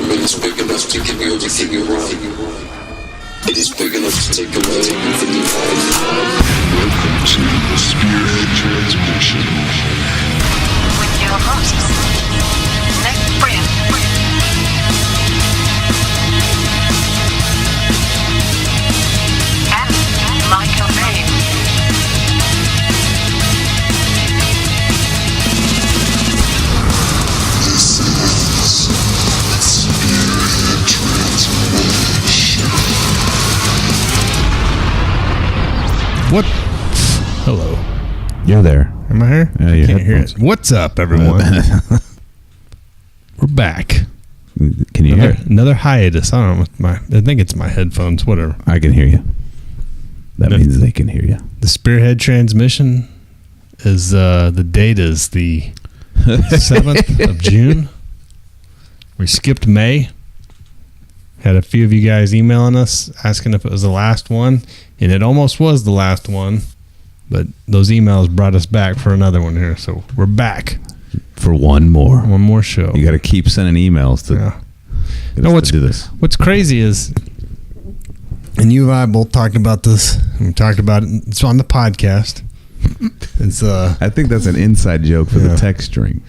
environment is big enough to give you everything you want. It is big enough to take away everything you want. Welcome to the Spearhead Transmission. With your hosts, Nick Brand. And Michael Bain. This is the Spearhead Transmission. What? Hello. You're there. Am I here? Yeah, I your can't hear headphones. it. What's up, everyone? We're back. Can you hear? Another hiatus. I don't know. I think it's my headphones. Whatever. I can hear you. That means they can hear you. The Spearhead Transmission is the date is the 7th of June. We skipped May. Had a few of you guys emailing us asking if it was the last one, and it almost was the last one, but those emails brought us back for another one here, so we're back For one more show. You got to keep sending emails to, Yeah. get us to do this. What's crazy is, and you and I both talked about this, and we talked about it. It's on the podcast. It's I think that's an inside joke for the text string.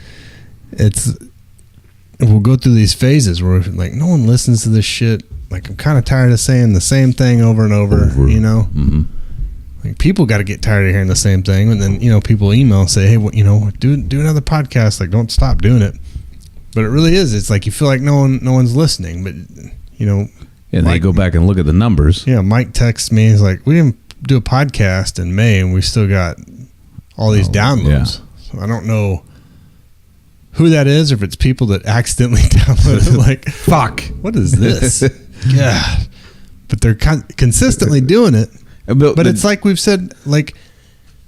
We'll go through these phases where like no one listens to this shit. Like I'm kind of tired of saying the same thing over and over. You know, like people got to get tired of hearing the same thing, and then people email and say, hey, do another podcast. Like don't stop doing it. But it really is. It's like you feel like no one's listening, but And they go back and look at the numbers. Yeah, Mike texts me. He's like, we didn't do a podcast in May, and we still got all these downloads. Yeah. So I don't know who that is, or if it's people that accidentally download it. Like, Fuck. what is this? Yeah, but they're consistently doing it. But it's like we've said, like,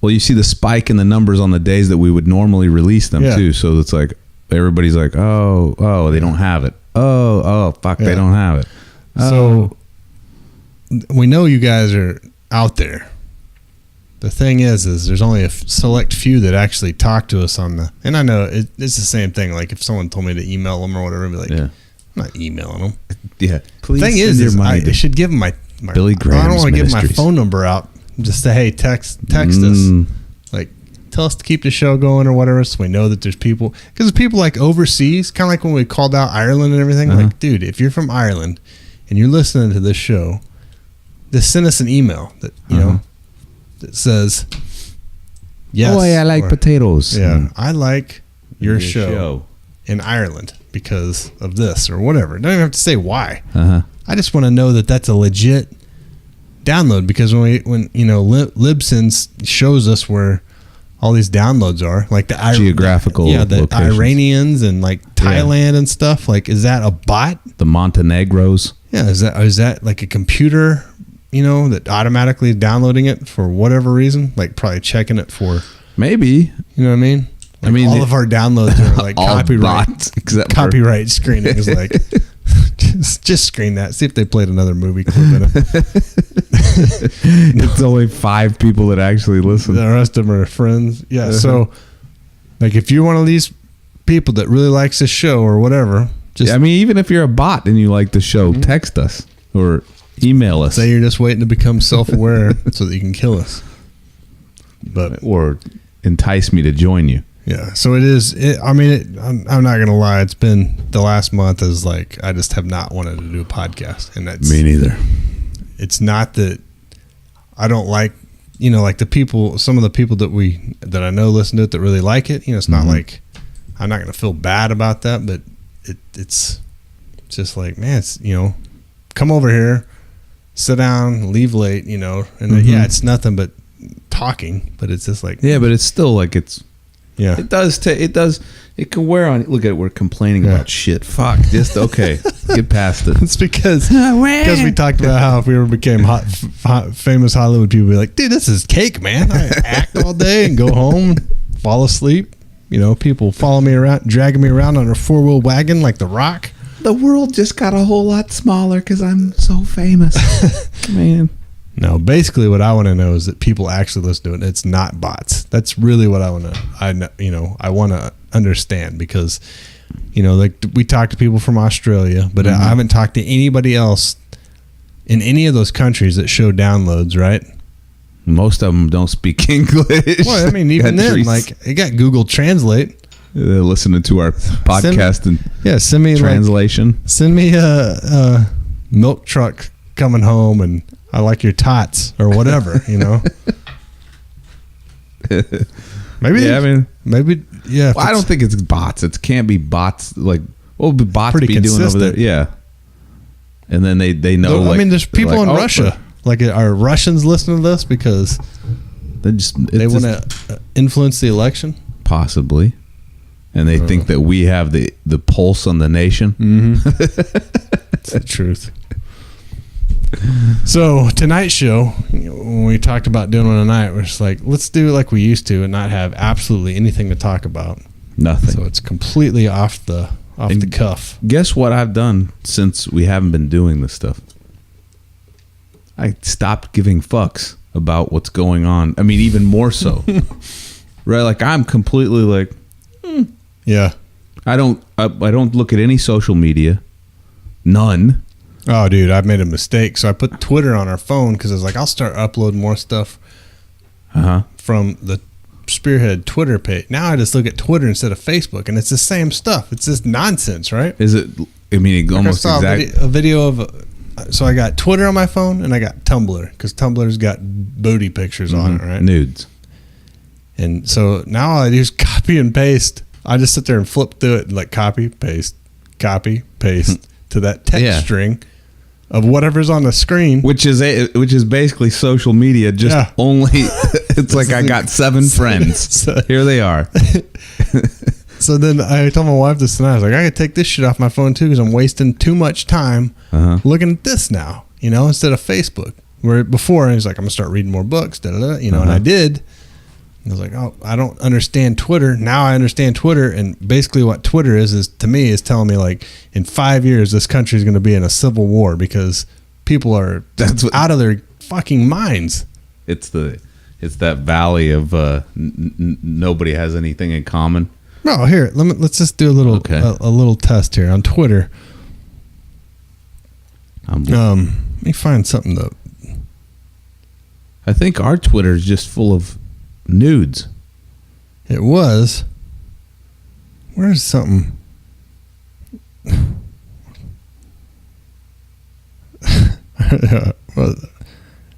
well, you see the spike in the numbers on the days that we would normally release them too. So it's like everybody's like, oh, they don't have it. Oh, fuck, they don't have it. So we know you guys are out there. The thing is there's only a select few that actually talk to us on the. And I know it's the same thing. Like if someone told me to email them or whatever, I'd be like, I'm not emailing them. Yeah. Please. The thing is I should give them my Billy Graham's I don't want to give my Ministries. phone number out. Just say, hey, text us. Like, tell us to keep the show going or whatever, so we know that there's people. Because there's people like overseas, kind of like when we called out Ireland and everything. Like, dude, if you're from Ireland and you're listening to this show, just send us an email that that says, yes. Oh, I like potatoes. Yeah, I like your show in Ireland because of this or whatever. Don't even have to say why. I just want to know that that's a legit download, because when Libsyn shows us where all these downloads are, like the geographical the locations. Iranians and like Thailand and stuff. Like, is that a bot? The Montenegros. Yeah, is that like a computer? That automatically is downloading it for whatever reason, like probably checking it for. Maybe. You know what I mean? Like all of our downloads are like all copyright. bots, except copyright screening is like just screen that. See if they played another movie clip in it. It's only 5 people that actually listen. The rest of them are friends. Yeah. So, like, if you're one of these people that really likes this show or whatever, just even if you're a bot and you like the show, text us or email us. say you're just waiting to become self-aware so that you can kill us. Or entice me to join you. Yeah, so it is. I'm not gonna lie. It's been the last month is like I just have not wanted to do a podcast, and that's Me neither. It's not that I don't like, like the people. Some of the people that I know listen to it that really like it. It's not like I'm not gonna feel bad about that, but it's just like, man, it's come over here, sit down, leave late, and it's nothing but talking, but it's just like but it's still like it's. Yeah, it does. It can wear on. Look at it. We're complaining about shit. Fuck. Just okay. Get past it. It's because we talked about how if we ever became famous Hollywood people, we'd be like, dude, this is cake, man. I act all day and go home, fall asleep. People follow me around, dragging me around on a 4-wheel wagon like The Rock. The world just got a whole lot smaller because I'm so famous, man. No, basically what I want to know is that people actually listen to it. It's not bots. That's really what I want to. I want to understand because, like we talk to people from Australia, but I haven't talked to anybody else in any of those countries that show downloads. Right? Most of them don't speak English. Well, I mean, even then, like it got Google Translate. They're listening to our podcast send me translation. Send me a milk truck coming home, and I like your tots or whatever. Maybe. Yeah, maybe. Yeah. Well, I don't think it's bots. It can't be bots. Like, what would bots be doing over there? Yeah. And then they know. I mean, there's people in Russia. Like, are Russians listening to this because they want to influence the election? Possibly. And they think that we have the pulse on the nation. Mm-hmm. It's the truth. So tonight's show, when we talked about doing one tonight, we're just like, let's do it like we used to and not have absolutely anything to talk about. Nothing. So it's completely off the cuff. Guess what I've done since we haven't been doing this stuff? I stopped giving fucks about what's going on. I mean, even more so. Right? Like, I'm completely like, yeah. I don't look at any social media. None. Oh, dude, I made a mistake. So I put Twitter on our phone because I was like, I'll start uploading more stuff from the Spearhead Twitter page. Now I just look at Twitter instead of Facebook, and it's the same stuff. It's just nonsense, right? Is it? I mean, almost exactly. A video of. So I got Twitter on my phone, and I got Tumblr because Tumblr's got booty pictures on it, right? Nudes. And so now all I do is copy and paste. I just sit there and flip through it, and like copy, paste to that text string of whatever's on the screen, which is basically social media. Just only, it's like I got 7 friends. Here they are. So then I told my wife this tonight. I was like, I gotta take this shit off my phone too because I'm wasting too much time looking at this now. Instead of Facebook. Where before I was like, I'm gonna start reading more books. And I did. I was like, oh, I don't understand Twitter. Now I understand Twitter, and basically what Twitter is to me is telling me like in 5 years this country is going to be in a civil war because people are out of their fucking minds. It's that valley of nobody has anything in common. No, here let's just do a little test here on Twitter. Let me find something though. I think our Twitter is just full of nudes. It was. Where's something? Well,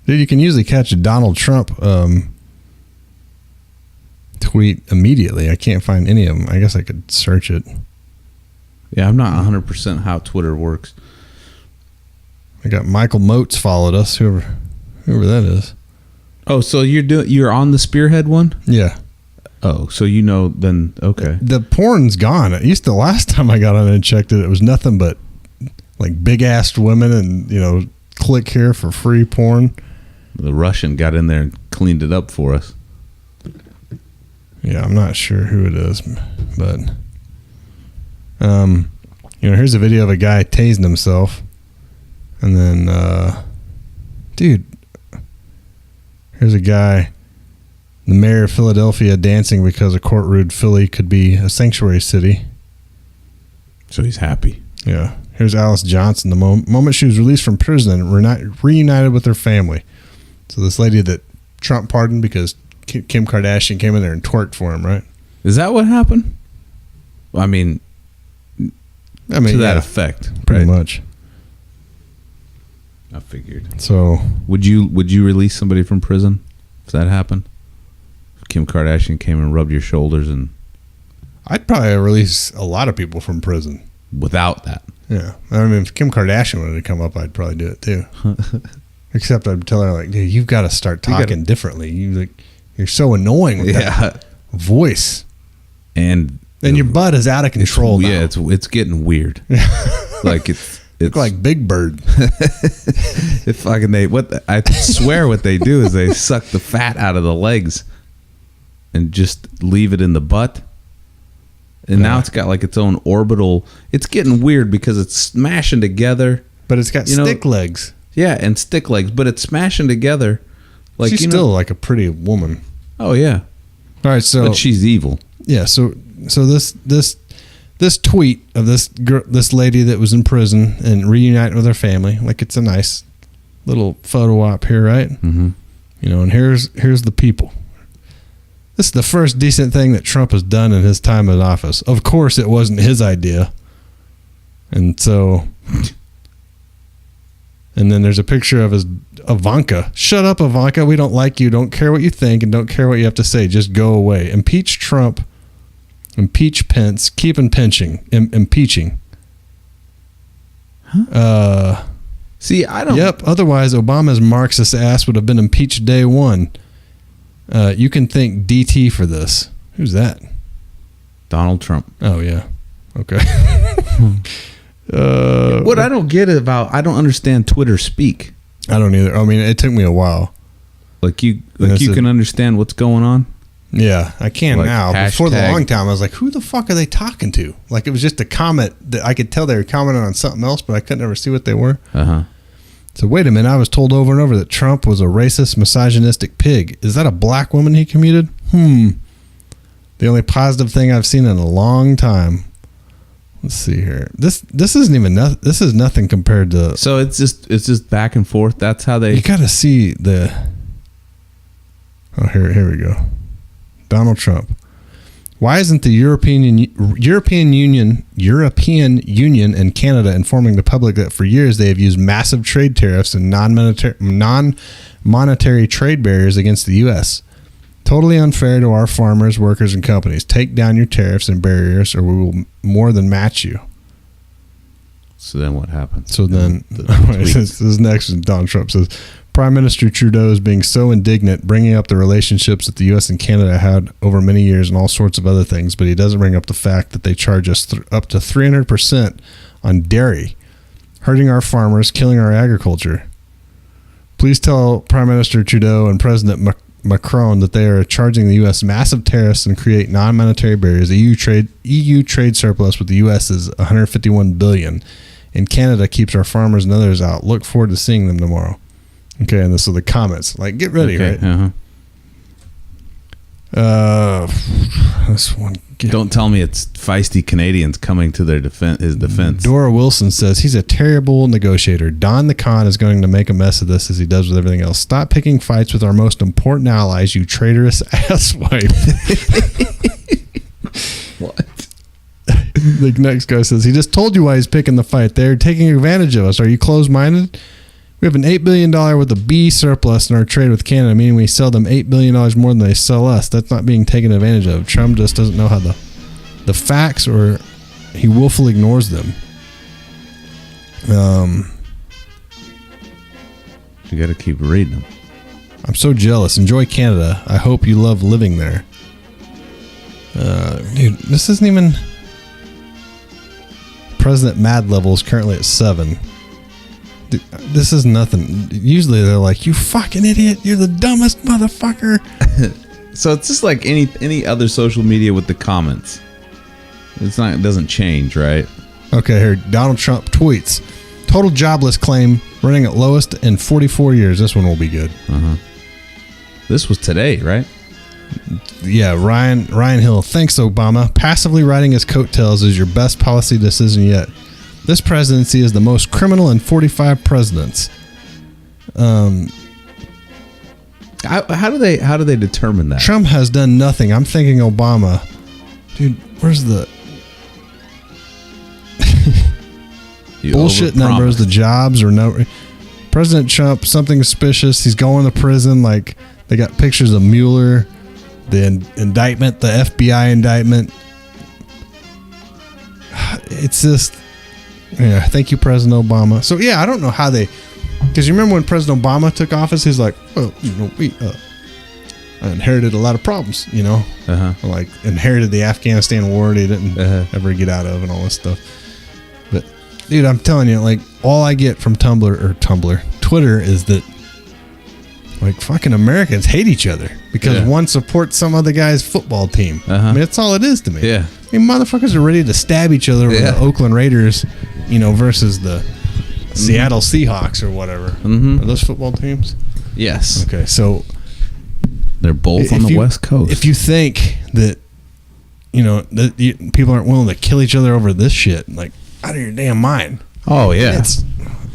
dude, you can usually catch a Donald Trump tweet immediately. I can't find any of them. I guess I could search it. Yeah, I'm not 100% how Twitter works. I got Michael Moats followed us, whoever that is. Oh, so you're on the Spearhead one? Yeah. Oh, so then okay. The porn's gone. It used to, last time I got on and checked it was nothing but like big assed women and click here for free porn. The Russian got in there and cleaned it up for us. Yeah, I'm not sure who it is, but here's a video of a guy tasing himself, and then dude. Here's a guy, the mayor of Philadelphia, dancing because a court ruled Philly could be a sanctuary city. So he's happy. Yeah. Here's Alice Johnson, the moment she was released from prison and reunited with her family. So this lady that Trump pardoned because Kim Kardashian came in there and twerked for him, right? Is that what happened? I mean to that effect. Pretty much. I figured. So would you release somebody from prison if that happened? If Kim Kardashian came and rubbed your shoulders and I'd probably release a lot of people from prison. Without that. Yeah. I mean, if Kim Kardashian wanted to come up, I'd probably do it too. Except I'd tell her like, dude, you've got to start talking differently. You're so annoying with that voice. And your butt is out of control now. Yeah, it's getting weird. Like it's like Big Bird. I swear what they do is they suck the fat out of the legs and just leave it in the butt. And now it's got like its own orbital. It's getting weird because it's smashing together. But it's got stick legs. Yeah, and stick legs, but it's smashing together. Like she's still like a pretty woman. Oh yeah. All right, so But she's evil. yeah, so this tweet of this lady that was in prison and reuniting with her family, like it's a nice little photo op here, right? Mm-hmm. You know, and here's the people. This is the first decent thing that Trump has done in his time in office. Of course, it wasn't his idea, and so, and then there's a picture of his Ivanka. Shut up, Ivanka. We don't like you. Don't care what you think, and don't care what you have to say. Just go away. Impeach Trump. Impeach Pence. Keep impeaching. Impeaching. See, I don't. Yep. Otherwise, Obama's Marxist ass would have been impeached day one. You can thank DT for this. Who's that? Donald Trump. Oh yeah. Okay. What I don't get about, I don't understand Twitter speak. I don't either. I mean, it took me a while. Like you can understand what's going on. Yeah, I can Like now. Before the hashtag- long time, I was like, "Who the fuck are they talking to?" Like it was just a comment that I could tell they were commenting on something else, but I couldn't ever see what they were. So wait a minute, I was told over and over that Trump was a racist, misogynistic pig. Is that a black woman he commuted? The only positive thing I've seen in a long time. Let's see here. This isn't even nothing. This is nothing compared to. So it's just back and forth. That's how they. You got to see the. Oh, here we go. Donald Trump. Why isn't the European Union and Canada informing the public that for years they have used massive trade tariffs and non-monetary trade barriers against the U.S.? Totally unfair to our farmers, workers, and companies. Take down your tariffs and barriers, or we will more than match you. So then what happens? So then, this next is Donald Trump says, Prime Minister Trudeau is being so indignant, bringing up the relationships that the U.S. and Canada had over many years and all sorts of other things, but he doesn't bring up the fact that they charge us up to 300% on dairy, hurting our farmers, killing our agriculture. Please tell Prime Minister Trudeau and President Macron that they are charging the U.S. massive tariffs and create non-monetary barriers. The EU trade surplus with the U.S. is $151 billion, and Canada keeps our farmers and others out. Look forward to seeing them tomorrow. Okay, and this are the comments. Like, get ready, right? This one. Don't tell me it's feisty Canadians coming to their his defense. Dora Wilson says he's a terrible negotiator. Don the Con is going to make a mess of this as he does with everything else. Stop picking fights with our most important allies, you traitorous asswipe. What? The next guy says he just told you why he's picking the fight. They're taking advantage of us. Are you closed-minded? We have an $8 billion with a B surplus in our trade with Canada, meaning we sell them $8 billion more than they sell us. That's not being taken advantage of. Trump just doesn't know how the facts, or he willfully ignores them. You got to keep reading them. I'm so jealous. Enjoy Canada. I hope you love living there. Dude, this isn't even... President Mad level is currently at 7. Dude, this is nothing. Usually they're like, you fucking idiot, you're the dumbest motherfucker. So it's just like any other social media with the comments. It doesn't change, right? Okay, here Donald Trump tweets, total jobless claim running at lowest in 44 years. This one will be good. This was today, right? Yeah, Ryan Hill, thanks Obama. Passively riding his coattails is your best policy decision yet. This presidency is the most criminal in 45 presidents. How do they determine that? Trump has done nothing. I'm thinking Obama. Dude, where's the bullshit numbers? The jobs or no? President Trump, something suspicious. He's going to prison. Like, they got pictures of Mueller, the indictment, the FBI indictment. It's just... Yeah, thank you, President Obama. So, yeah, I don't know how they... Because you remember when President Obama took office, he's like, well, I inherited a lot of problems, you know? Like, inherited the Afghanistan war they didn't ever get out of and all this stuff. But, dude, I'm telling you, like, all I get from Twitter is that, like, fucking Americans hate each other because one supports some other guy's football team. I mean, that's all it is to me. Yeah. I mean, motherfuckers are ready to stab each other with the Oakland Raiders, you know, versus the Seattle Seahawks or whatever. Mm-hmm. Are those football teams? Yes. Okay, so They're both on the West Coast. If you think that, people aren't willing to kill each other over this shit, like, out of your damn mind. Oh, yeah.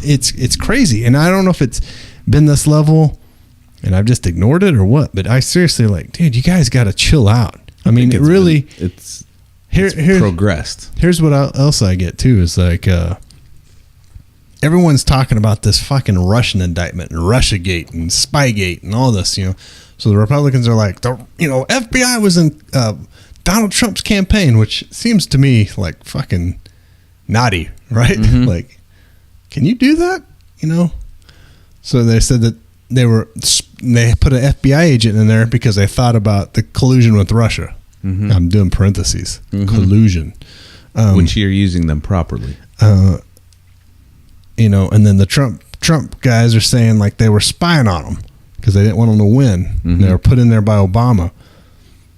It's crazy. And I don't know if it's been this level and I've just ignored it or what, but I seriously, like, dude, you guys got to chill out. I mean, it really... It's Here's progressed. Here's what else I get too is like everyone's talking about this fucking Russian indictment and Russiagate and Spygate and all this, So the Republicans are like, FBI was in Donald Trump's campaign, which seems to me like fucking naughty, right? Mm-hmm. Like, can you do that? So they said that they put an FBI agent in there because they thought about the collusion with Russia. Mm-hmm. I'm doing parentheses. Mm-hmm. Collusion. Which you're using them properly. And then the Trump guys are saying like they were spying on them because they didn't want them to win. Mm-hmm. They were put in there by Obama.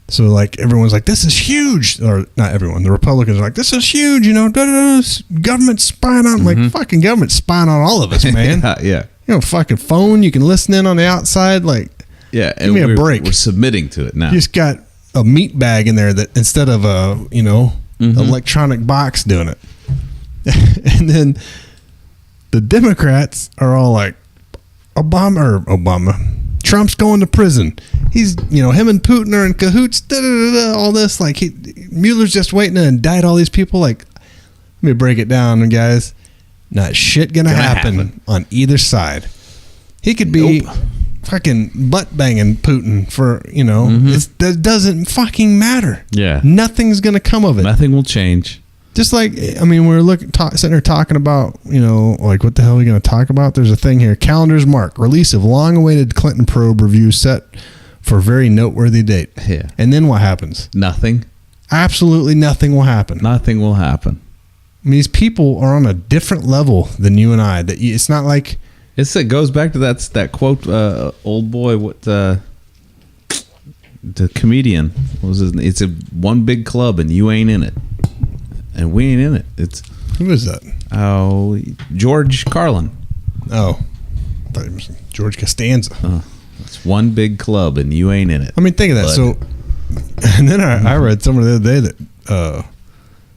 So like everyone's like, this is huge. Or not everyone. The Republicans are like, this is huge. Government spying on. Mm-hmm. Like fucking government spying on all of us, man. Yeah. Fucking phone. You can listen in on the outside. Like, yeah. Give me a break. We're submitting to it now. You just got a meat bag in there that instead of a mm-hmm. electronic box doing it. And then the Democrats are all like, Obama, Trump's going to prison. He's him and Putin are in cahoots, all this, like Mueller's just waiting to indict all these people. Like, let me break it down, guys. Not shit gonna happen on either side. He could be fucking butt banging Putin for mm-hmm. That doesn't fucking matter. Yeah, nothing's gonna come of it. Nothing will change. Just like, I mean, we're sitting there talking about, like what the hell are we gonna talk about? There's a thing here. Calendars mark release of long-awaited Clinton probe review set for very noteworthy date. Yeah, and then what happens? Nothing. Absolutely nothing will happen. Nothing will happen. I mean, these people are on a different level than you and I. That it's not like. It goes back to that quote, old boy, what the comedian, what was his name? It's a one big club and you ain't in it. And we ain't in it. Who is that? Oh, George Carlin. Oh, I thought it was George Costanza. It's one big club and you ain't in it. I mean, think of that. So, and then I read somewhere the other day that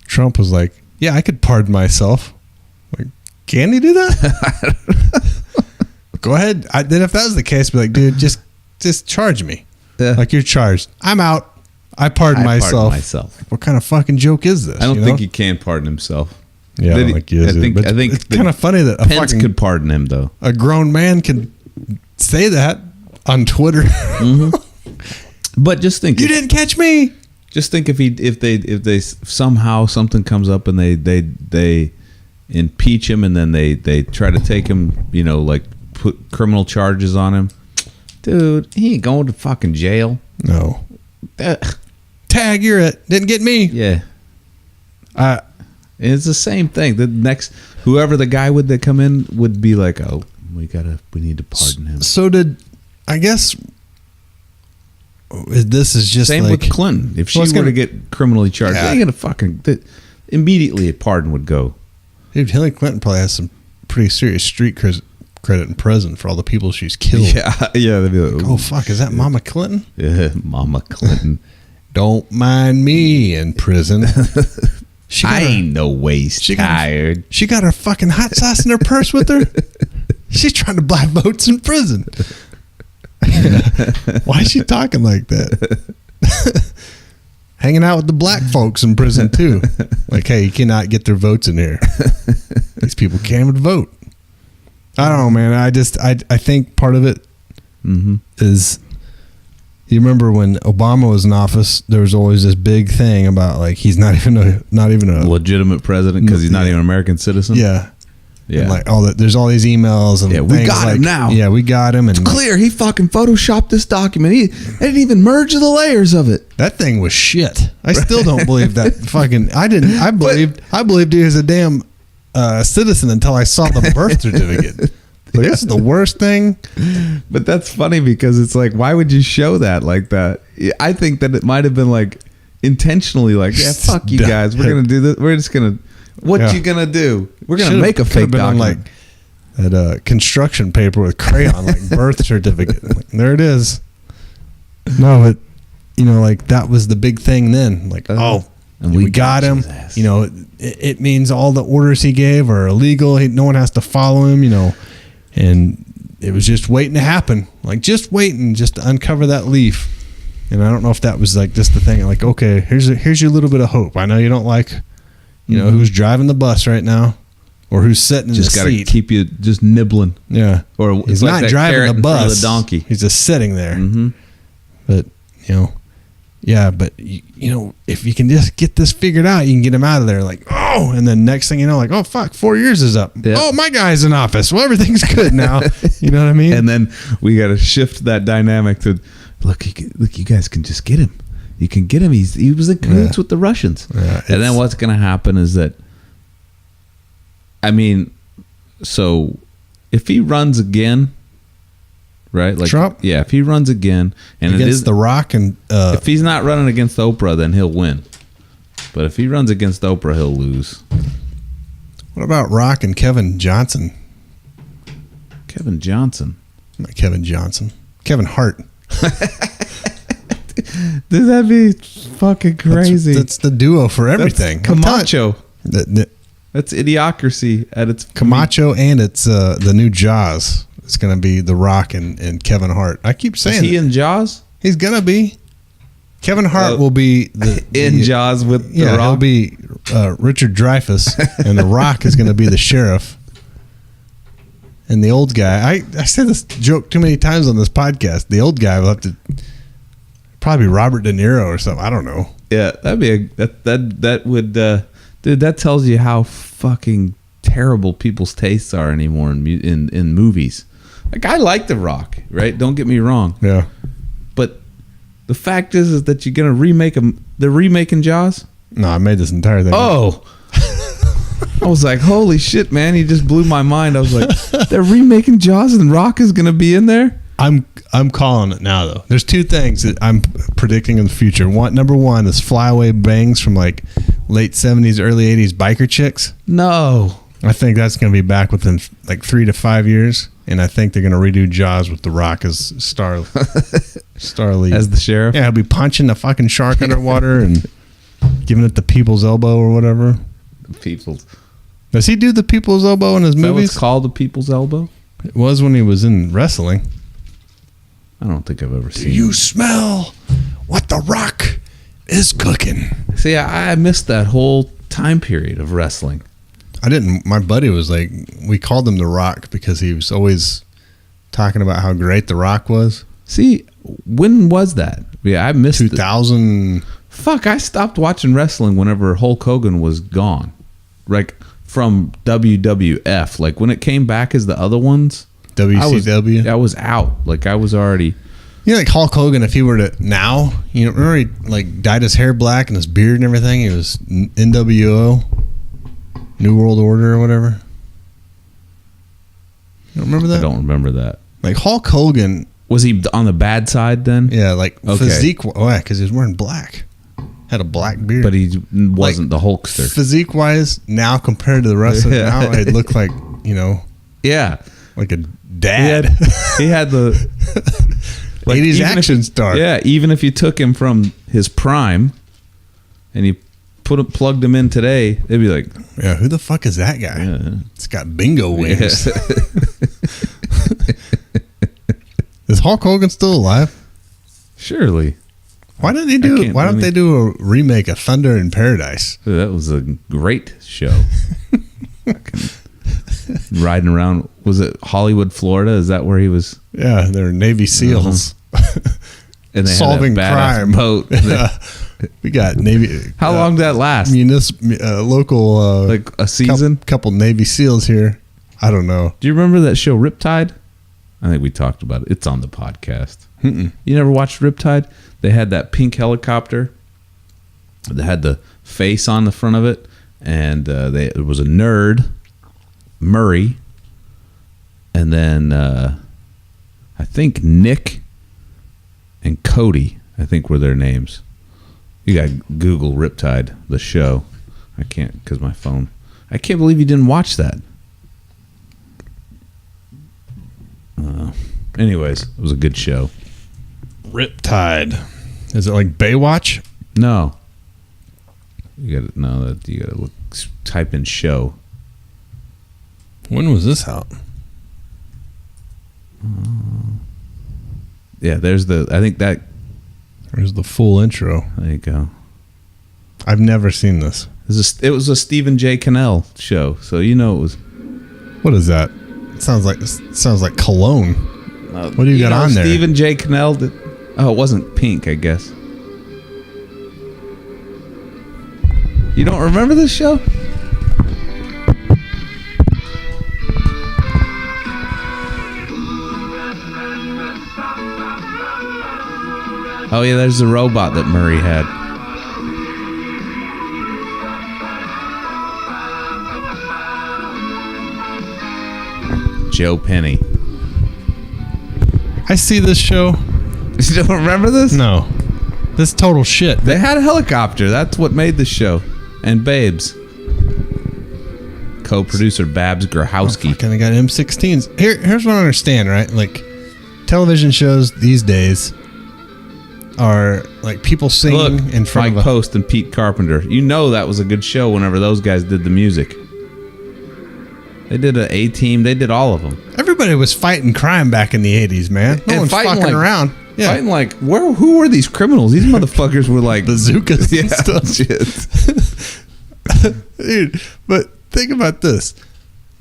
Trump was like, yeah, I could pardon myself. Like, can he do that? Go ahead. Then if that was the case, be like, dude, just charge me. Yeah. Like, you're charged. I'm out. I pardon myself. What kind of fucking joke is this? I don't think he can pardon himself. Yeah, I think he is. I think it's kind of funny that Pence could pardon him, though. A grown man can say that on Twitter. Mm-hmm. But just think, you didn't catch me. Just think if they somehow something comes up and they impeach him and then they try to take him, like put criminal charges on him. Dude, he ain't going to fucking jail. No. Tag, you're it. Didn't get me. Yeah. It's the same thing. The next, whoever the guy would that come in would be like, oh, we need to pardon him. So I guess this is just same like, with Clinton. If she were to get criminally charged, they ain't gonna fucking immediately a pardon would go. Dude, Hillary Clinton probably has some pretty serious street credit in prison for all the people she's killed. Yeah. They'd be like, oh fuck, is that Mama Clinton? Yeah, Mama Clinton. Don't mind me in prison. I ain't no waste tired. She got her fucking hot sauce in her purse with her. She's trying to buy votes in prison. Why is she talking like that? Hanging out with the black folks in prison too. Like, hey, you cannot get their votes in here. These people can't even vote. I don't know, man. I think part of it is, you remember when Obama was in office, there was always this big thing about like he's not even a legitimate president because he's not even an American citizen. Yeah. Yeah. And like there's all these emails and we got him now. Yeah, we got him. And it's clear he fucking photoshopped this document. He didn't even merge the layers of it. That thing was shit. I still don't believe that fucking. I believed he was a damn citizen until I saw the birth certificate. Like, this is the worst thing. But that's funny because it's like, why would you show that like that? I think that it might have been like intentionally like, yeah, fuck you guys. We're gonna do this. We're just gonna. What you gonna do? We're gonna make a fake document. Like, construction paper with crayon, like birth certificate. Like, there it is. No, but like that was the big thing then. Like, and we got him. It means all the orders he gave are illegal. No one has to follow him. And it was just waiting to happen. Like just waiting, just to uncover that leaf. And I don't know if that was like just the thing. Like, okay, here's your little bit of hope. I know you don't like, who's driving the bus right now, or who's sitting in the seat. Just got to keep you just nibbling. Yeah, or he's like not driving the bus. The donkey. He's just sitting there. Mm-hmm. But but if you can just get this figured out, you can get him out of there. Like, oh, and then next thing you know, like, oh fuck, 4 years is up. Yep. Oh, my guy's in office. Well, everything's good now. You know what I mean? And then we got to shift that dynamic to. Look, you guys can just get him. You can get him. He was in cahoots with the Russians. Yeah, and then what's going to happen is that, so if he runs again, right? Like Trump? Yeah, if he runs again. And against it is The Rock and... if he's not running against Oprah, then he'll win. But if he runs against Oprah, he'll lose. What about Rock and Kevin Johnson? Kevin Johnson? Not Kevin Johnson. Kevin Hart. Dude, that'd be fucking crazy. That's the duo for everything. That's Camacho. That's Idiocracy at its Camacho, and it's the new Jaws. It's going to be The Rock and Kevin Hart. I keep saying Is he in Jaws? He's going to be. Kevin Hart will be in Jaws with The Rock. He'll be Richard Dreyfuss, and The Rock is going to be the sheriff. And the old guy, I said this joke too many times on this podcast. The old guy will have to probably be Robert De Niro or something. I don't know. Yeah, that'd be that would dude. That tells you how fucking terrible people's tastes are anymore in movies. Like, I like The Rock, right? Don't get me wrong. Yeah. But the fact is that you're gonna remake them. They're remaking Jaws. No, I made this entire thing. Oh. I was like, holy shit, man. He just blew my mind. I was like, they're remaking Jaws and Rock is going to be in there? I'm calling it now, though. There's two things that I'm predicting in the future. Number one is flyaway bangs from like late 70s, early 80s biker chicks. No. I think that's going to be back within like 3 to 5 years. And I think they're going to redo Jaws with The Rock as star lead. As the sheriff? Yeah, he'll be punching the fucking shark underwater and giving it the people's elbow or whatever. People's. Does he do the people's elbow in his Is movies? that what's called the people's elbow? It was when he was in wrestling. I don't think I've ever seen. Do you smell what The Rock is cooking? See, I missed that whole time period of wrestling. I didn't. My buddy was like, we called him The Rock because he was always talking about how great The Rock was. See, when was that? Yeah, I missed 2000. Fuck, I stopped watching wrestling whenever Hulk Hogan was gone. Like, from WWF. Like, when it came back as the other ones, WCW. I was out. Like, I was already. Like Hulk Hogan, if he were to now, remember he like dyed his hair black and his beard and everything. He was NWO, New World Order or whatever. You don't remember that? I don't remember that. Like Hulk Hogan. Was he on the bad side then? Yeah, like physique. Oh, yeah, because he was wearing black. Had a black beard. But he wasn't the Hulkster. Physique wise, now compared to the rest of it, now he'd look like, Yeah. Like a dad. He had the 80s action star. Yeah, even if you took him from his prime and you plugged him in today, they'd be like, yeah, who the fuck is that guy? Yeah. It's got bingo wings. Yeah. Is Hulk Hogan still alive? Surely. Why don't they do a remake of Thunder in Paradise? That was a great show. Riding around, was it Hollywood, Florida? Is that where he was? Yeah, they're Navy SEALs. And they solving had a crime boat. We got Navy. How long did that last? Local, like a season. Couple Navy SEALs here. I don't know. Do you remember that show Riptide? I think we talked about it. It's on the podcast. Mm-mm. You never watched Riptide? They had that pink helicopter that had the face on the front of it, and it was a nerd, Murray, and then I think Nick and Cody, I think were their names. You got to Google Riptide, the show. I can't because my phone. I can't believe you didn't watch that. Anyways, it was a good show. Riptide. Is it like Baywatch? No. You gotta look, type in show. When was this out? Yeah, there's the full intro. There you go. I've never seen this. It was a Stephen J. Cannell show, so you know it was. What is that? It sounds like cologne. What do you got on there? Stephen J. Cannell did. Oh, it wasn't Pink, I guess. You don't remember this show? Oh yeah, there's the robot that Murray had. Joe Penny. I see this show. You don't remember this? No. This total shit. They had a helicopter. That's what made the show. And Babes. Co-producer Babs Grahowski. Fucking, I got M16s. Here's what I understand, right? Like, television shows these days are like people singing in front Mike of Post and Pete Carpenter. You know that was a good show whenever those guys did the music. They did an A-Team. They did all of them. Everybody was fighting crime back in the 80s, man. No one's fucking around. Yeah. Fighting like, who were these criminals? These motherfuckers were like bazookas yeah, and stuff. Shit. Dude, but think about this.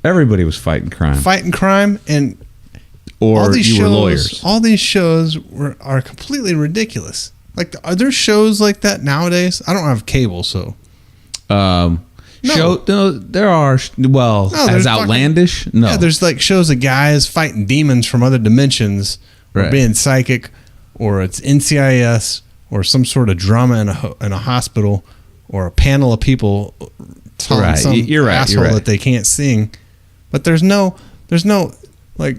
Everybody was fighting crime. And or all these you shows, were lawyers. All these shows are completely ridiculous. Like, are there shows like that nowadays? I don't have cable, so. No, there are. Well, as outlandish. No, yeah, there's like shows of guys fighting demons from other dimensions, or Right. being psychic, or it's NCIS, or some sort of drama in a hospital, or a panel of people telling Right. some You're right. asshole You're right. that they can't sing. But there's no like.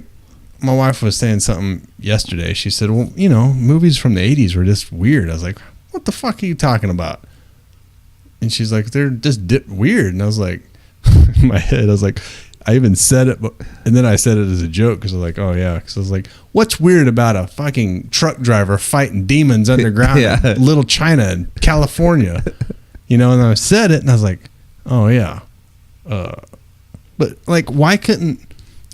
My wife was saying something yesterday. She said, "Well, movies from the '80s were just weird." I was like, "What the fuck are you talking about?" And she's like, "They're just weird." And I was like, in my head, I was like, I even said it, and then I said it as a joke because I was like, "Oh yeah," because I was like, "What's weird about a fucking truck driver fighting demons underground in Little China in California?" And I said it, and I was like, "Oh yeah," but like, why couldn't?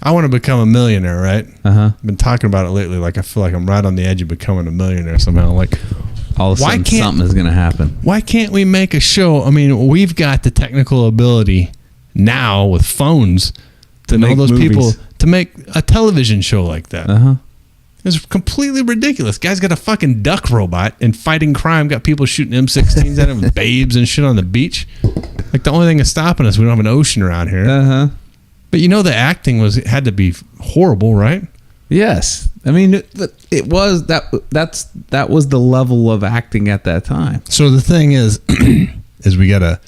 I want to become a millionaire, right? I've been talking about it lately. Like, I feel like I'm right on the edge of becoming a millionaire somehow. Like, all of a sudden something is going to happen. Why can't we make a show? I mean, we've got the technical ability now with phones to know those people to make a television show like that. It's completely ridiculous. Guy's got a fucking duck robot and fighting crime. Got people shooting M16s at him with babes and shit on the beach. Like, the only thing that's stopping us, we don't have an ocean around here. But the acting had to be horrible, right? Yes, I mean it was that was the level of acting at that time. So the thing is, we gotta.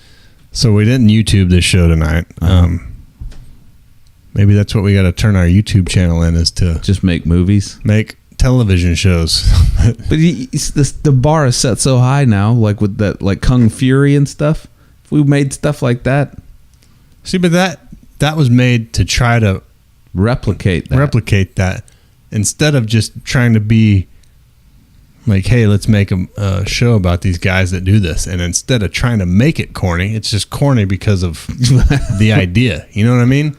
So we didn't YouTube this show tonight. Maybe that's what we got to turn our YouTube channel in, is to just make movies, make television shows. But the bar is set so high now, like with that, like Kung Fury and stuff. If we made stuff like that, see, but that was made to try to replicate that instead of just trying to be like, hey, let's make a show about these guys that do this, and instead of trying to make it corny, it's just corny because of the idea. You know what I mean?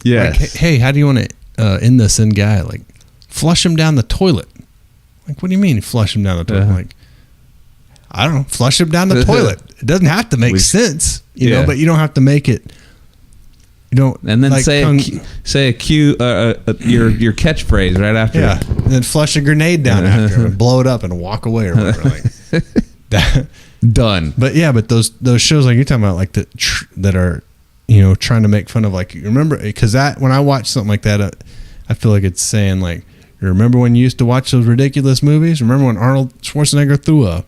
Yeah. Like, hey, how do you want to end this in guy? Like, flush him down the toilet. Like, what do you mean flush him down the toilet? Like, I don't know, flush him down the toilet. It doesn't have to make sense, you know, but you don't have to make it. You don't, and then like say your catchphrase right after. Yeah, and then flush a grenade down after and blow it up and walk away or whatever. Like that. Done. But those shows like you're talking about, like that are trying to make fun of, like, you remember, because when I watch something like that, I feel like it's saying, like, you remember when you used to watch those ridiculous movies? Remember when Arnold Schwarzenegger threw a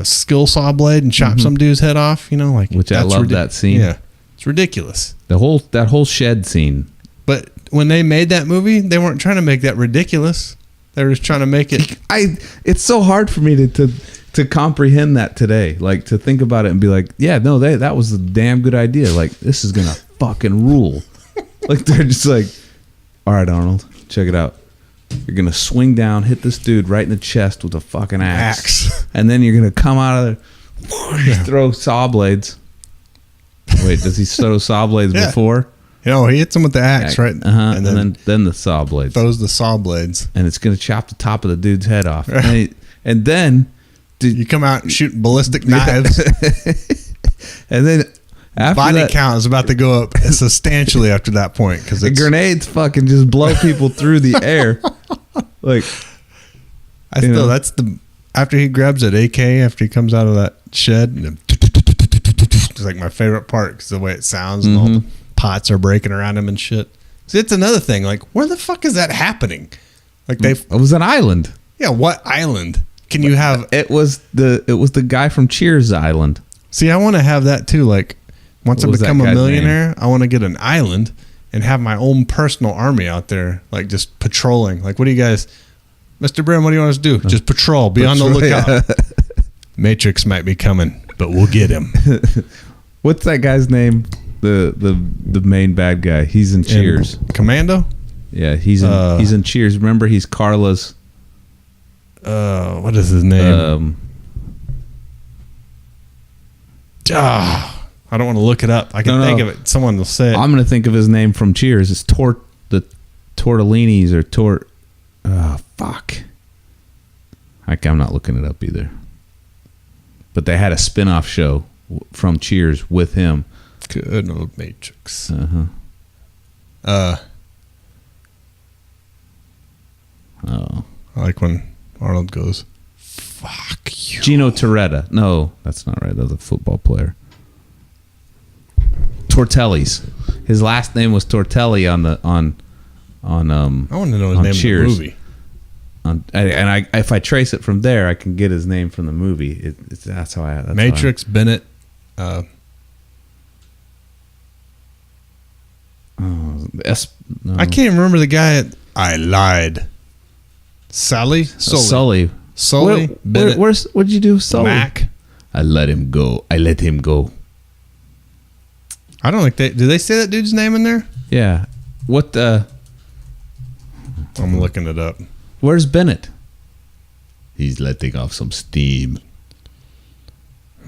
skill saw blade and chopped some dude's head off? Which I love that scene. Yeah, it's ridiculous. That whole shed scene. But when they made that movie, they weren't trying to make that ridiculous. They were just trying to make it. It's so hard for me to comprehend that today. Like, to think about it and be like, yeah, no, that was a damn good idea. Like, this is gonna fucking rule. Like, they're just like, all right, Arnold, Check it out. You're gonna swing down, hit this dude right in the chest with a fucking axe. And then you're gonna come out of there, throw saw blades. Wait, does he throw saw blades before? He hits him with the axe, right? And then the saw blades. Throws the saw blades. And it's gonna chop the top of the dude's head off. And then you come out and shoot ballistic knives. And then after body count is about to go up substantially after that point because the grenades fucking just blow people through the air. Like, that's the after he grabs that AK after he comes out of that shed. It's like my favorite part because the way it sounds and all the pots are breaking around him and shit. See, it's another thing. Like, where the fuck is that happening? Like it was an island. Yeah, what island? Can you have? It was the guy from Cheers Island. See, I want to have that too. Like, once I become a millionaire, I want to get an island and have my own personal army out there, like just patrolling. Like, what do you guys, Mr. Brim? What do you want us to do? Just patrol. Be on the lookout. Matrix might be coming, but we'll get him. What's that guy's name? The main bad guy. He's in Cheers. Commando. Yeah, he's in Cheers. Remember, he's Carla's. What is his name? I don't want to look it up. I can think of it. Someone will say it. I'm going to think of his name from Cheers. It's the Tortellinis or fuck. I'm not looking it up either. But they had a spin-off show from Cheers with him. Good old Matrix. Oh. I like when Arnold goes, "Fuck you." Gino Torretta. No, that's not right. That's a football player. Tortelli's. His last name was Tortelli on I want to know his name Cheers. in the movie. If I trace it from there, I can get his name from the movie. That's how I. Matrix, Bennett. No. I can't remember the guy. I lied. Sully. Sully. Bennett. What'd you do, Sully? Mac. I let him go. I let him go. I don't think did they say that dude's name in there? Yeah. What the? I'm looking it up. Where's Bennett? He's letting off some steam.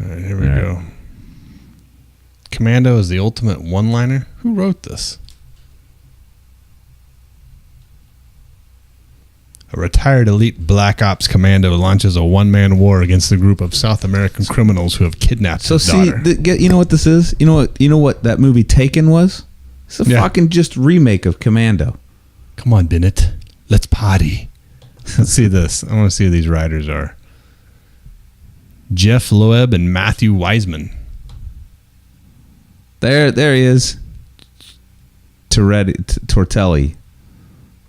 All right, here we go. Commando is the ultimate one-liner. Who wrote this? A retired elite black ops commando launches a one-man war against a group of South American criminals who have kidnapped his daughter. You know what this is? You know what that movie Taken was? It's a fucking just remake of Commando. Come on, Bennett. Let's party. Let's see this. I want to see who these writers are. Jeff Loeb and Matthew Wiseman. There he is. Tortelli.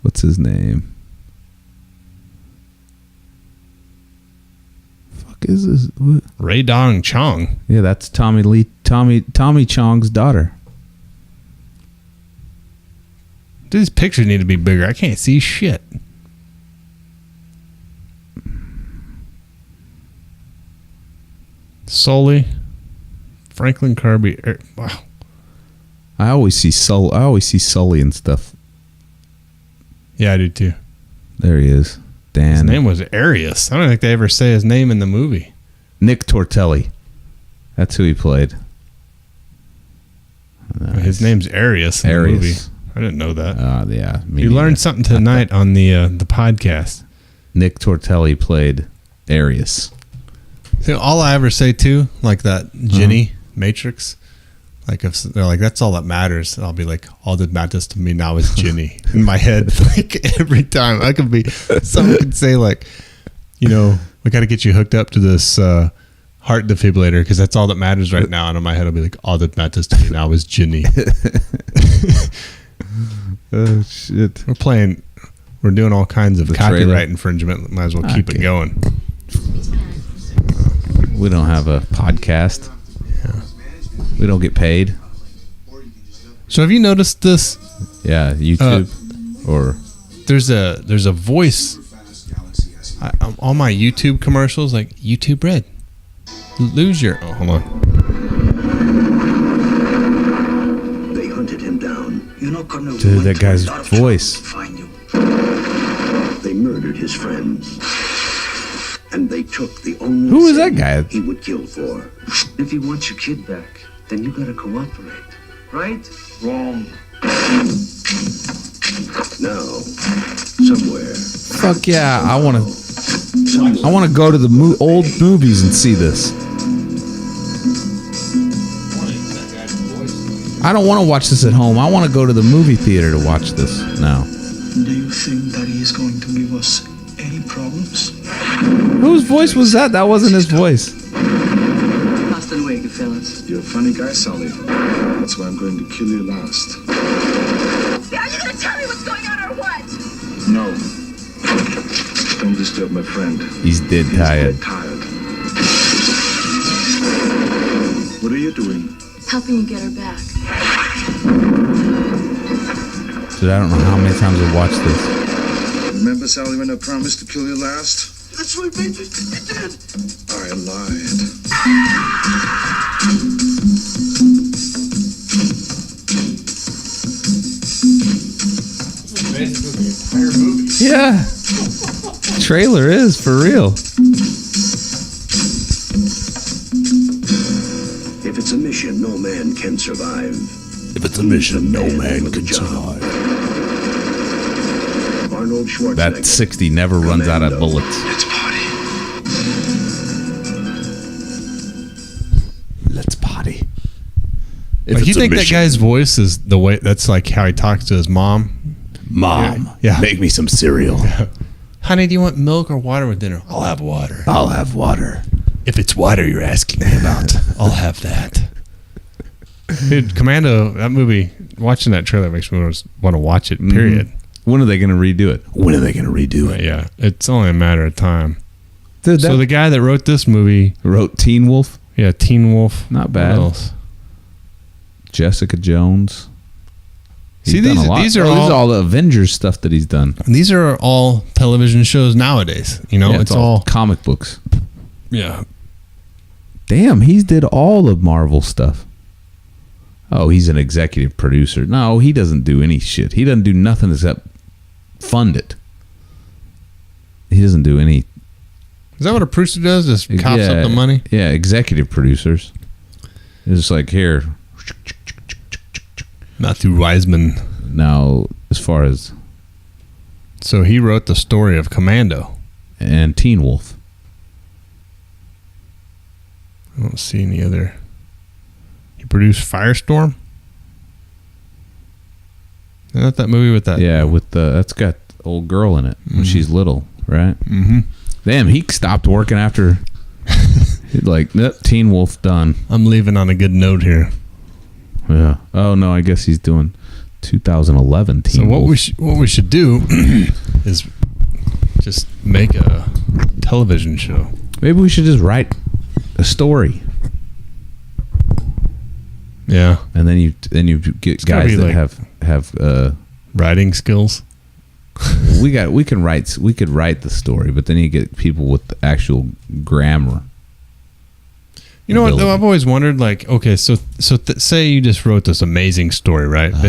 What's his name? Is this what? Ray Dong Chong? Yeah, that's Tommy Chong's daughter. Dude, these pictures need to be bigger. I can't see shit. Sully, Franklin Kirby. Wow. I always see Sully and stuff. Yeah, I do too. There he is. Dan. His name was Arius. I don't think they ever say his name in the movie. Nick Tortelli. That's who he played. Nice. His name's Arius in the movie. I didn't know that. Yeah. You learned something tonight on the podcast. Nick Tortelli played Arius. See, all I ever say too, like that Ginny Matrix, like if they're like, that's all that matters, I'll be like, all that matters to me now is Ginny in my head. Like every time someone could say like, we got to get you hooked up to this heart defibrillator because that's all that matters right now. And in my head, I'll be like, all that matters to me now is Ginny. Oh shit! We're doing all kinds of copyright infringement. Might as well keep it going. We don't have a podcast. Yeah. We don't get paid. So have you noticed this? Yeah, YouTube or there's a voice on my YouTube commercials, like YouTube Red. Hold on. Dude, that guy's voice. his friends. And they took the only Who is that thing guy? he would kill for. If you want your kid back, then you gotta cooperate. Right? Wrong. Now, somewhere, Fuck yeah! I want to go to the old movies and see this. I don't want to watch this at home. I want to go to the movie theater to watch this now. Do you think that he is going to give us any problems? Whose voice was that? That wasn't his voice. Hasta luego, fellas. You're a funny guy, Sully. That's why I'm going to kill you last. Are you gonna tell me what's going on or what? No. Don't disturb my friend. He's dead tired. Dead tired. What are you doing? Helping you get her back. Dude, I don't know how many times I've watched this. Remember, Sally, when I promised to kill you last? That's right, baby. You did. I lied. Yeah. Trailer is for real. If it's a mission, no man can survive. If it's a mission, no man can survive. Arnold Schwarzenegger. That 60 never runs out of Commando. bullets. Let's party. Let's party. If Like, you it's a think that mission, guy's voice is the way? That's like how he talks to his mom. Mom, Yeah. make me some cereal. Honey, do you want milk or water with dinner? I'll have water. I'll have water. If it's water you're asking me about, I'll have that. Dude, Commando, that movie, watching that trailer makes me want to watch it, period. When are they going to redo it? When are they going to redo But it? yeah, it's only a matter of time. Dude, So the guy that wrote this movie, wrote Teen Wolf, yeah, Teen Wolf. Not What bad. else? Jessica Jones. He's See, done these- a lot. these are this is all- all the Avengers stuff that he's done. These are all television shows nowadays. You know, Yeah, it's all comic books. yeah. Damn, he's did all the Marvel stuff. Oh, he's an executive producer. No, he doesn't do any shit. He doesn't do nothing except fund it. He doesn't do any. Is that what a producer does? Just cops up the money? Yeah, executive producers. It's just like, here. Matthew Weisman. Now, as far as So he wrote the story of Commando. and Teen Wolf. I don't see any other. He produced Firestorm. Isn't that that movie with that? Yeah, with that's got old girl in it when she's little, right? Mm-hmm. Damn, he stopped working after. Like, nope, Teen Wolf done. I'm leaving on a good note here. Yeah. Oh no, I guess he's doing 2011 Teen So Wolf. what we should do is just make a television show. Maybe we should just write a story, Yeah, and then you get gotta guys be that like- have writing skills. we could write the story, but then you get people with the actual grammar. You know what though? ability. I've always wondered. Like, okay, so say you just wrote this amazing story, right? Uh-huh.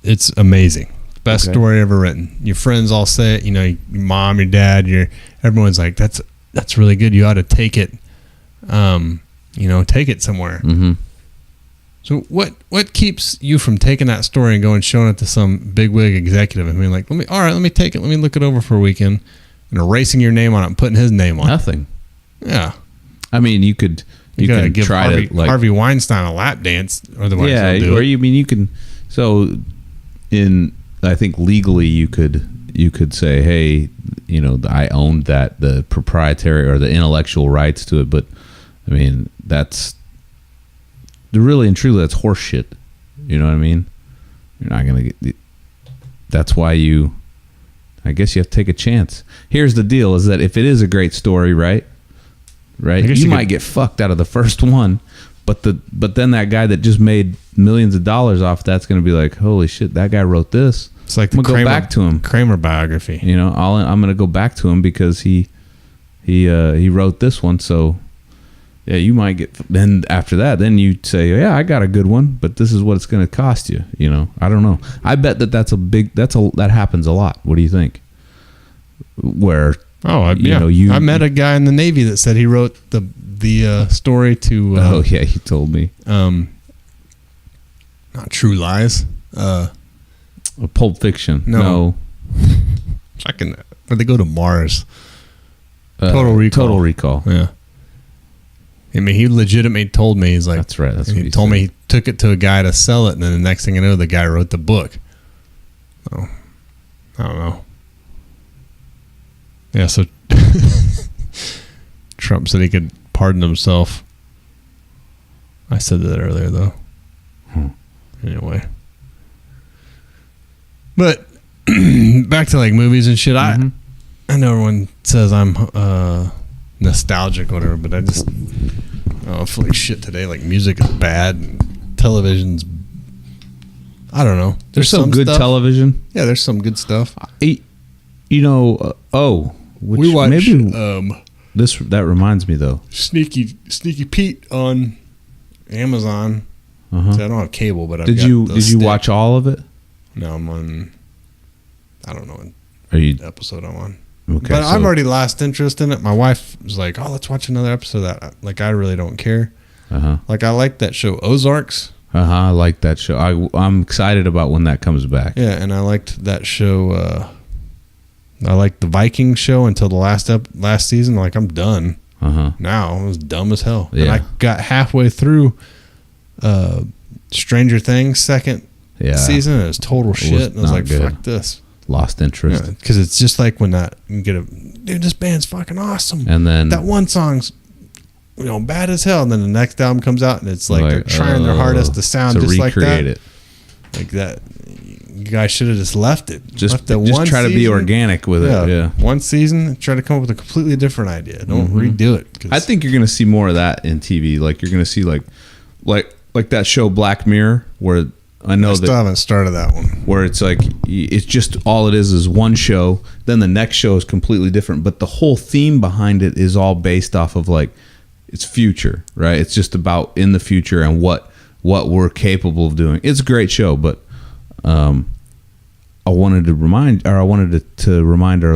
It's amazing, best Okay. story ever written. Your friends all say it. You know, your mom, your dad, everyone's like, that's really good. You ought to take it. Take it somewhere. Mm-hmm. So what keeps you from taking that story and going and showing it to some bigwig executive and being like, let me take it, let me look it over for a weekend, and erasing your name on it and putting his name on it? Nothing. Yeah. I mean, you could gotta can give try Harvey, to like Harvey Weinstein a lap dance, otherwise yeah, he'll do or it. you mean you can. So I think legally you could say, hey, I owned the proprietary or the intellectual rights to it, but I mean that's really and truly that's horse shit. You know what I mean? You're not gonna get. That's why I guess you have to take a chance. Here's the deal: is that if it is a great story, right, guess you you might could- get fucked out of the first one, but then that guy that just made millions of dollars off that's going to be like, holy shit, that guy wrote this. It's like I'm the gonna go back to him. Kramer biography. I'm going to go back to him because he wrote this one. So Yeah, you might get. Then after that, then you say, "Yeah, I got a good one, but this is what it's going to cost you." You know, I don't know. I bet that happens a lot. What do you think? Where I met a guy in the Navy that said he wrote the story to. He told me. Not True Lies. Pulp Fiction. No. Fucking. Where they go to Mars. Total Recall. Yeah. I mean, he legitimately told me, he's like, that's right. That's what he told me he took it to a guy to sell it, and then the next thing I know, the guy wrote the book. Oh, I don't know. Yeah, so Trump said he could pardon himself. I said that earlier, though. Anyway. But back to like movies and shit. I know everyone says I'm nostalgic or whatever, but I feel like shit today. Like music is bad and television's, I don't know. There's some good stuff. Television. Yeah, there's some good stuff. We watched that reminds me though. Sneaky Pete on Amazon. See, I don't have cable, but did you watch all of it? No, I'm on. I don't know what episode I'm on. Okay, but I've already lost interest in it. My wife was like, "Oh, let's watch another episode of that." Like, I really don't care. Like, I like that show Ozarks. I like that show. I'm excited about when that comes back. Yeah, and I liked that show. I liked the Viking show until the last season. Like, I'm done. Now it was dumb as hell. Yeah. And I got halfway through Stranger Things second season, and it was total shit. And I was like, good. Fuck this. Lost interest. Because it's just like when you get dude, this band's fucking awesome. And then that one song's bad as hell. And then the next album comes out and it's like they're trying their hardest to sound just like that. It. Like that. You guys should have just left it. Just try to be organic with it. Yeah. One season, try to come up with a completely different idea. Don't redo it. I think you're going to see more of that in TV. Like you're going to see like that show Black Mirror, where I still haven't started that one. Where it's like it's just all it is one show. Then the next show is completely different, but the whole theme behind it is all based off of like it's future, right? It's just about in the future and what we're capable of doing. It's a great show, but I wanted to remind our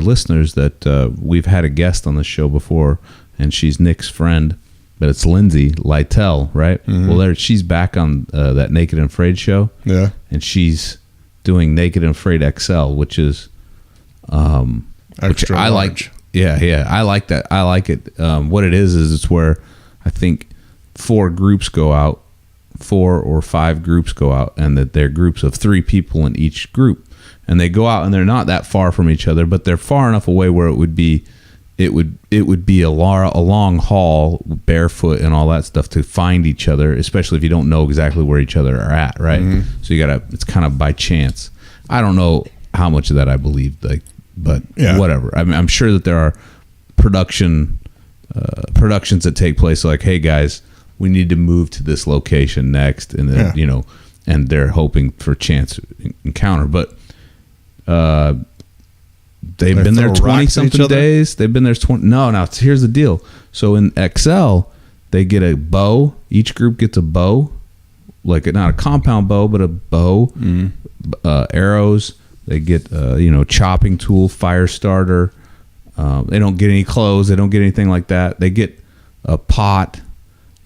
listeners that we've had a guest on the show before, and she's Nick's friend. But it's Lindsay Lytle, right? Well, she's back on that Naked and Afraid show. Yeah. And she's doing Naked and Afraid XL, which is extra I large. Like. Yeah, I like that. I like it. What it is it's where I think 4 or 5 groups go out, and that they're groups of 3 people in each group. And they go out and they're not that far from each other, but they're far enough away where it would be a long haul, barefoot and all that stuff, to find each other, especially if you don't know exactly where each other are at, right? So it's kind of by chance. I don't know how much of that I believe, but whatever. I mean, I'm sure that there are productions that take place like, hey guys, we need to move to this location next, and then and they're hoping for chance encounter, but they've been there 20 something days. They've been there 20. No, here's the deal. So in XL, they get a bow. Each group gets a bow, like not a compound bow, but a bow, arrows. They get chopping tool, fire starter. They don't get any clothes. They don't get anything like that. They get a pot,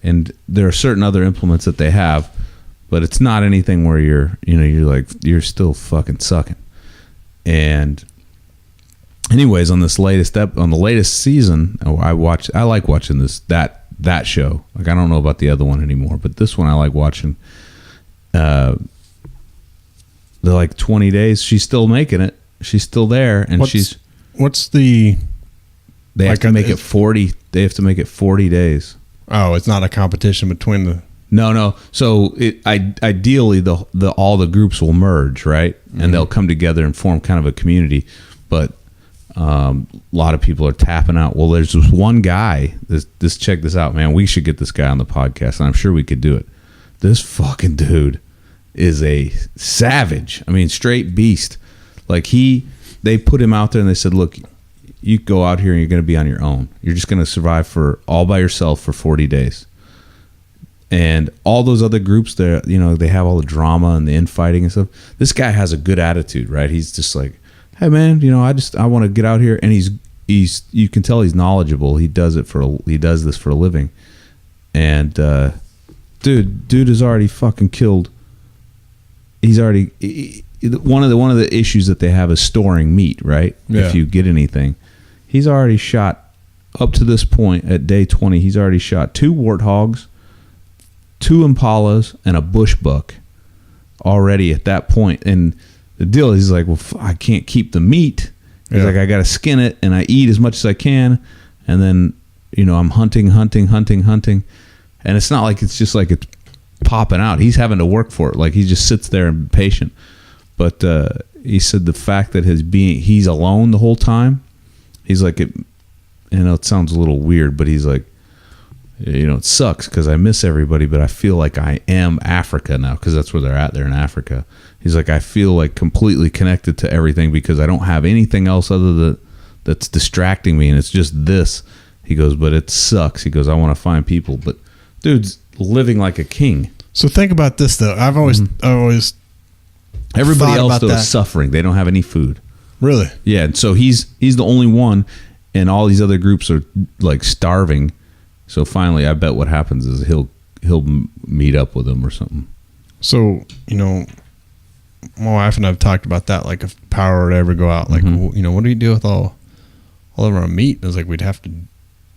and there are certain other implements that they have, but it's not anything where you're still fucking sucking. And anyways, on the latest season, I like watching that show. Like, I don't know about the other one anymore, but this one I like watching. They're like 20 days. She's still making it. She's still there, and they have to make it 40. They have to make it 40 days. Oh, it's not a competition between the. No. So ideally, all the groups will merge, right? And they'll come together and form kind of a community. But a lot of people are tapping out. Well, there's this one guy. This check this out, man. We should get this guy on the podcast, and I'm sure we could do it. This fucking dude is a savage. I mean, straight beast. Like they put him out there, and they said, "Look, you go out here and you're going to be on your own. You're just going to survive for all by yourself for 40 days. And all those other groups there, you know, they have all the drama and the infighting and stuff. This guy has a good attitude, right? He's just like, hey man, you know, I want to get out here. And he's you can tell he's knowledgeable. He does this for a living. And dude has already fucking killed. He's already one of the issues that they have is storing meat, right? Yeah. If you get anything, he's already shot up to this point at day 20. He's already shot 2 warthogs, 2 impalas, and a bush buck already at that point. And the deal is, he's like, well, I can't keep the meat. He's like, I got to skin it, and I eat as much as I can, and then, you know, I'm hunting, and it's not like it's just like it's popping out. He's having to work for it. Like, he just sits there and patient. But he said the fact that he's alone the whole time, he's like, you know, it sounds a little weird, but he's like, you know, it sucks because I miss everybody, but I feel like I am Africa now, because that's where they're at. They're in Africa. He's like, I feel like completely connected to everything because I don't have anything else that's distracting me, and it's just this. He goes, but it sucks. He goes, I want to find people, but dude's living like a king. So think about this though. I've always everybody else though that. is suffering. They don't have any food. Really? Yeah, and so he's the only one, and all these other groups are like starving. So finally, I bet what happens is he'll meet up with them or something. So, you know, my wife and I've talked about that. Like, if power were to ever go out, like, you know, what do you do with all of our meat? And I was like, we'd have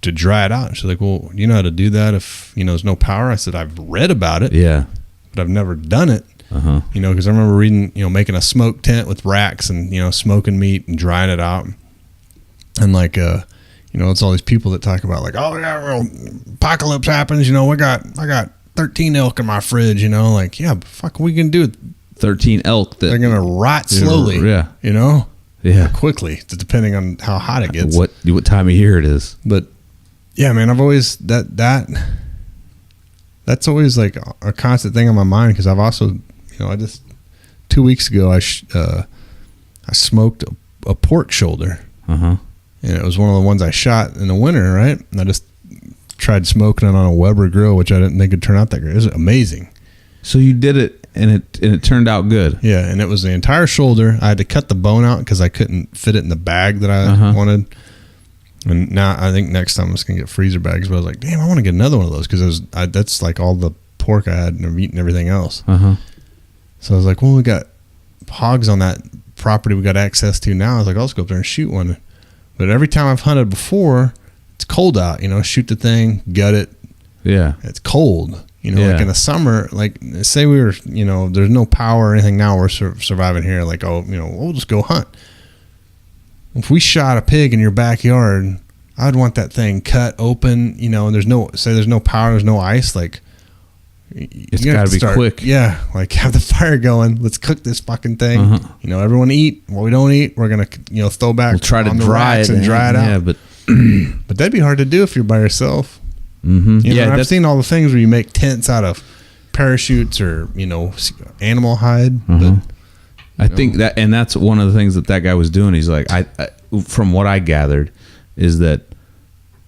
to dry it out. And she's like, well, do you know how to do that if, you know, there's no power? I said, I've read about it. Yeah. But I've never done it. You know, because I remember reading, you know, making a smoke tent with racks and, you know, smoking meat and drying it out. And like, you know, it's all these people that talk about like, oh yeah, well, apocalypse happens. You know, I got 13 elk in my fridge. You know, like, yeah, but fuck, we can do it. 13 elk that They're gonna rot slowly. Yeah, you know, yeah, quickly, depending on how hot it gets. What time of year it is. But yeah, man, I've always that's always like a constant thing on my mind, because I've also, you know, I just 2 weeks ago I smoked a pork shoulder. And it was one of the ones I shot in the winter, right? And I just tried smoking it on a Weber grill, which I didn't think would turn out that great. It was amazing. So you did it, and it turned out good. Yeah, and it was the entire shoulder. I had to cut the bone out because I couldn't fit it in the bag that I wanted. And now I think next time I'm just gonna get freezer bags. But I was like, damn, I want to get another one of those, because that's like all the pork I had and meat and everything else. So I was like, well, we got hogs on that property we got access to now. I was like, I'll just go up there and shoot one. But every time I've hunted before, it's cold out. You know, shoot the thing, gut it. Yeah, it's cold. You know, like in the summer, like say we were, you know, there's no power or anything now. We're surviving here. Like, oh, you know, we'll just go hunt. If we shot a pig in your backyard, I'd want that thing cut open. You know, and there's no power, there's no ice. Like, it's got to be quick. Yeah, like have the fire going. Let's cook this fucking thing. You know, everyone eat. What we don't eat, we're gonna, you know, throw back. We'll try to dry it and dry it out. Yeah, but but that'd be hard to do if you're by yourself. You know, I've seen all the things where you make tents out of parachutes or, you know, animal hide. But I think that, and that's one of the things that guy was doing. He's like, I from what I gathered, is that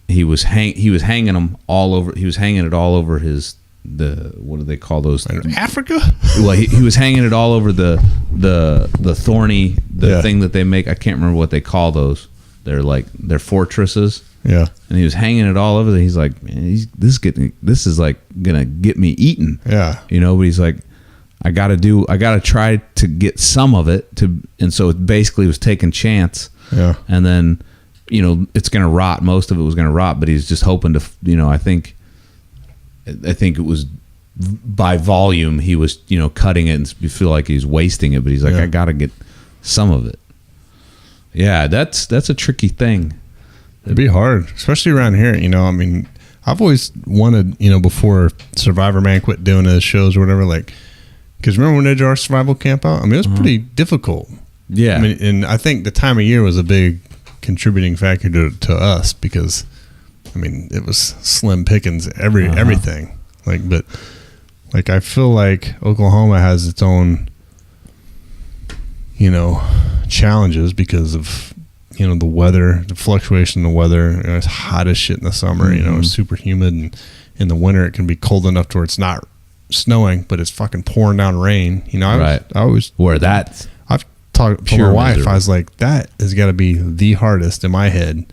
he was hanging them all over. He was hanging it all over what do they call those? Africa? Well, he was hanging it all over the thorny thing that they make. I can't remember what they call those. They're fortresses. Yeah. And he was hanging it all over there. He's like, man, this is like gonna get me eaten. Yeah. You know, but he's like, I gotta try to get some of it and so it basically was taking chance. Yeah. And then, you know, it's gonna rot. Most of it was gonna rot, but he's just hoping to, you know, I think it was by volume he was, you know, cutting it and you feel like he's wasting it, but he's like, I gotta get some of it. Yeah, that's a tricky thing. It'd be hard, especially around here. You know, I mean, I've always wanted, you know, before Survivor Man quit doing his shows or whatever, like, because remember when they did our survival camp out? I mean, it was pretty difficult. Yeah. I mean, and I think the time of year was a big contributing factor to us, because, I mean, it was slim pickings, everything. Like, but, like, I feel like Oklahoma has its own, you know, challenges because of, you know, the weather, the fluctuation in the weather. You know, it's hot as shit in the summer. You know, it's super humid, and in the winter it can be cold enough to where it's not snowing, but it's fucking pouring down rain. You know, I always where that's. I've talked to my wife. I was like, that has got to be the hardest in my head.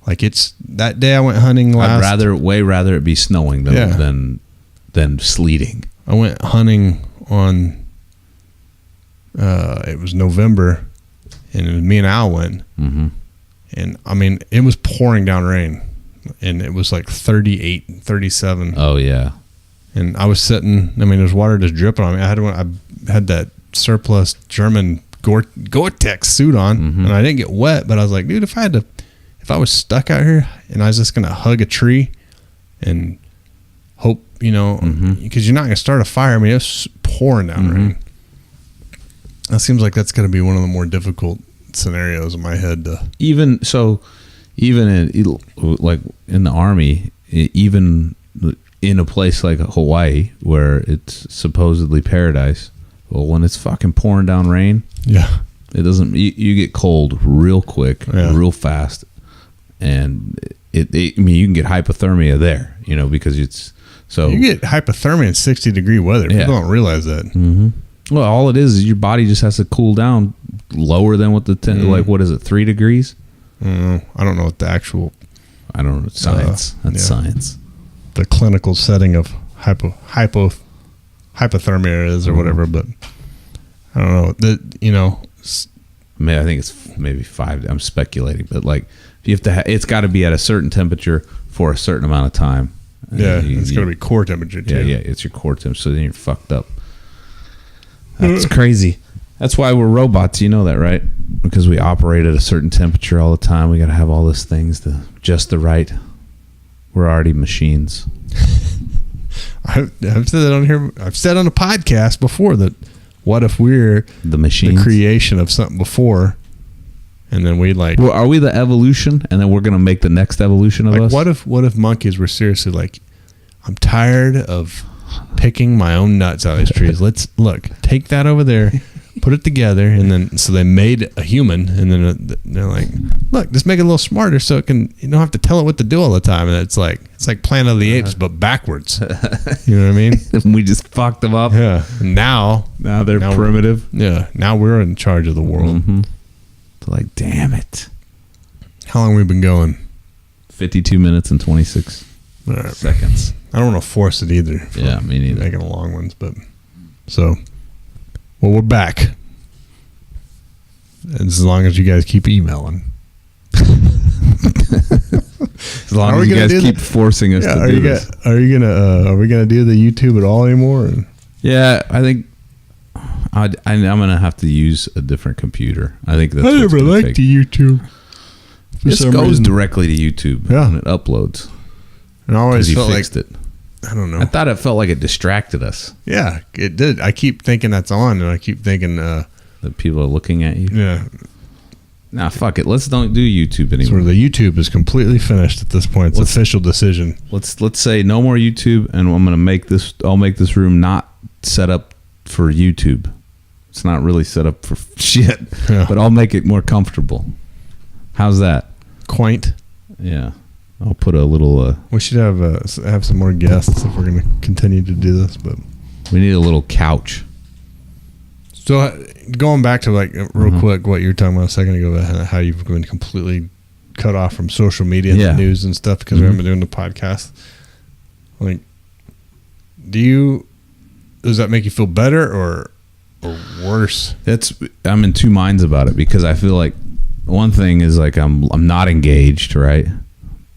Like, it's that day I went hunting last. I'd way rather it be snowing than sleeting. I went hunting on. It was November, and it was me and Al went. Mm-hmm. And I mean, it was pouring down rain, and it was like 38, 37. Oh yeah. And I was sitting. I mean, there's water just dripping on me. I had that surplus German Gore-Tex suit on, and I didn't get wet. But I was like, dude, if I was stuck out here and I was just gonna hug a tree and hope, you know, because you're not gonna start a fire. I mean, it's pouring down rain. That seems like that's gonna be one of the more difficult scenarios in my head. Even in, like in the Army, even in a place like Hawaii where it's supposedly paradise, well, when it's fucking pouring down rain, it doesn't. You get cold real quick, real fast, and I mean, you can get hypothermia there, you know, because it's so you get hypothermia in 60-degree weather. People don't realize that. Well, all it is your body just has to cool down lower than what the like what is it, 3 degrees? I don't know what the actual. I don't know. Science. That's science. The clinical setting of hypothermia is or whatever, but I don't know. You know, I think it's maybe 5. I'm speculating, but like you have to. It's got to be at a certain temperature for a certain amount of time. Yeah, it's got to be core temperature too. Yeah, it's your core temperature. So then you're fucked up. That's crazy. That's why we're robots. You know that, right? Because we operate at a certain temperature all the time. We got to have all these things just the right. We're already machines. I've said that on here. I've said on a podcast before that what if we're the machines, the creation of something before, and then we like. Well, are we the evolution, and then we're gonna make the next evolution of us? What if monkeys were seriously like, I'm tired of picking my own nuts out of these trees. Let's take that over there, put it together, and then so they made a human, and then they're like, look, just make it a little smarter so it can. You don't have to tell it what to do all the time. And it's like Planet of the Apes but backwards. You know what I mean? We just fucked them up. Yeah. And now they're primitive. Now we're in charge of the world. They're like, damn it. How long have we been going? 52 minutes and 26 seconds. I don't want to force it either. Yeah, me neither. Making long ones, but well, we're back. As long as you guys keep emailing. As long as you guys keep forcing us to do this. Are we gonna do the YouTube at all anymore? Yeah, I think I'm gonna have to use a different computer. I think that's. I never liked the YouTube. This goes directly to YouTube. And it uploads. And I always felt like it. I don't know. I thought it felt like it distracted us. Yeah, it did. I keep thinking that's on, and I keep thinking that people are looking at you. Yeah. Nah, fuck it. Let's don't do YouTube anymore. So the YouTube is completely finished at this point. It's official decision. Let's say no more YouTube, and I'm gonna make this. I'll make this room not set up for YouTube. It's not really set up for shit, but I'll make it more comfortable. How's that? Quaint. Yeah. I'll put a little. We should have some more guests if we're going to continue to do this, but we need a little couch. So going back to like real quick, what you were talking about a second ago, about how you've been completely cut off from social media and the news and stuff because we haven't been doing the podcast. Like, does that make you feel better or worse? I'm in two minds about it because I feel like one thing is like I'm not engaged, right?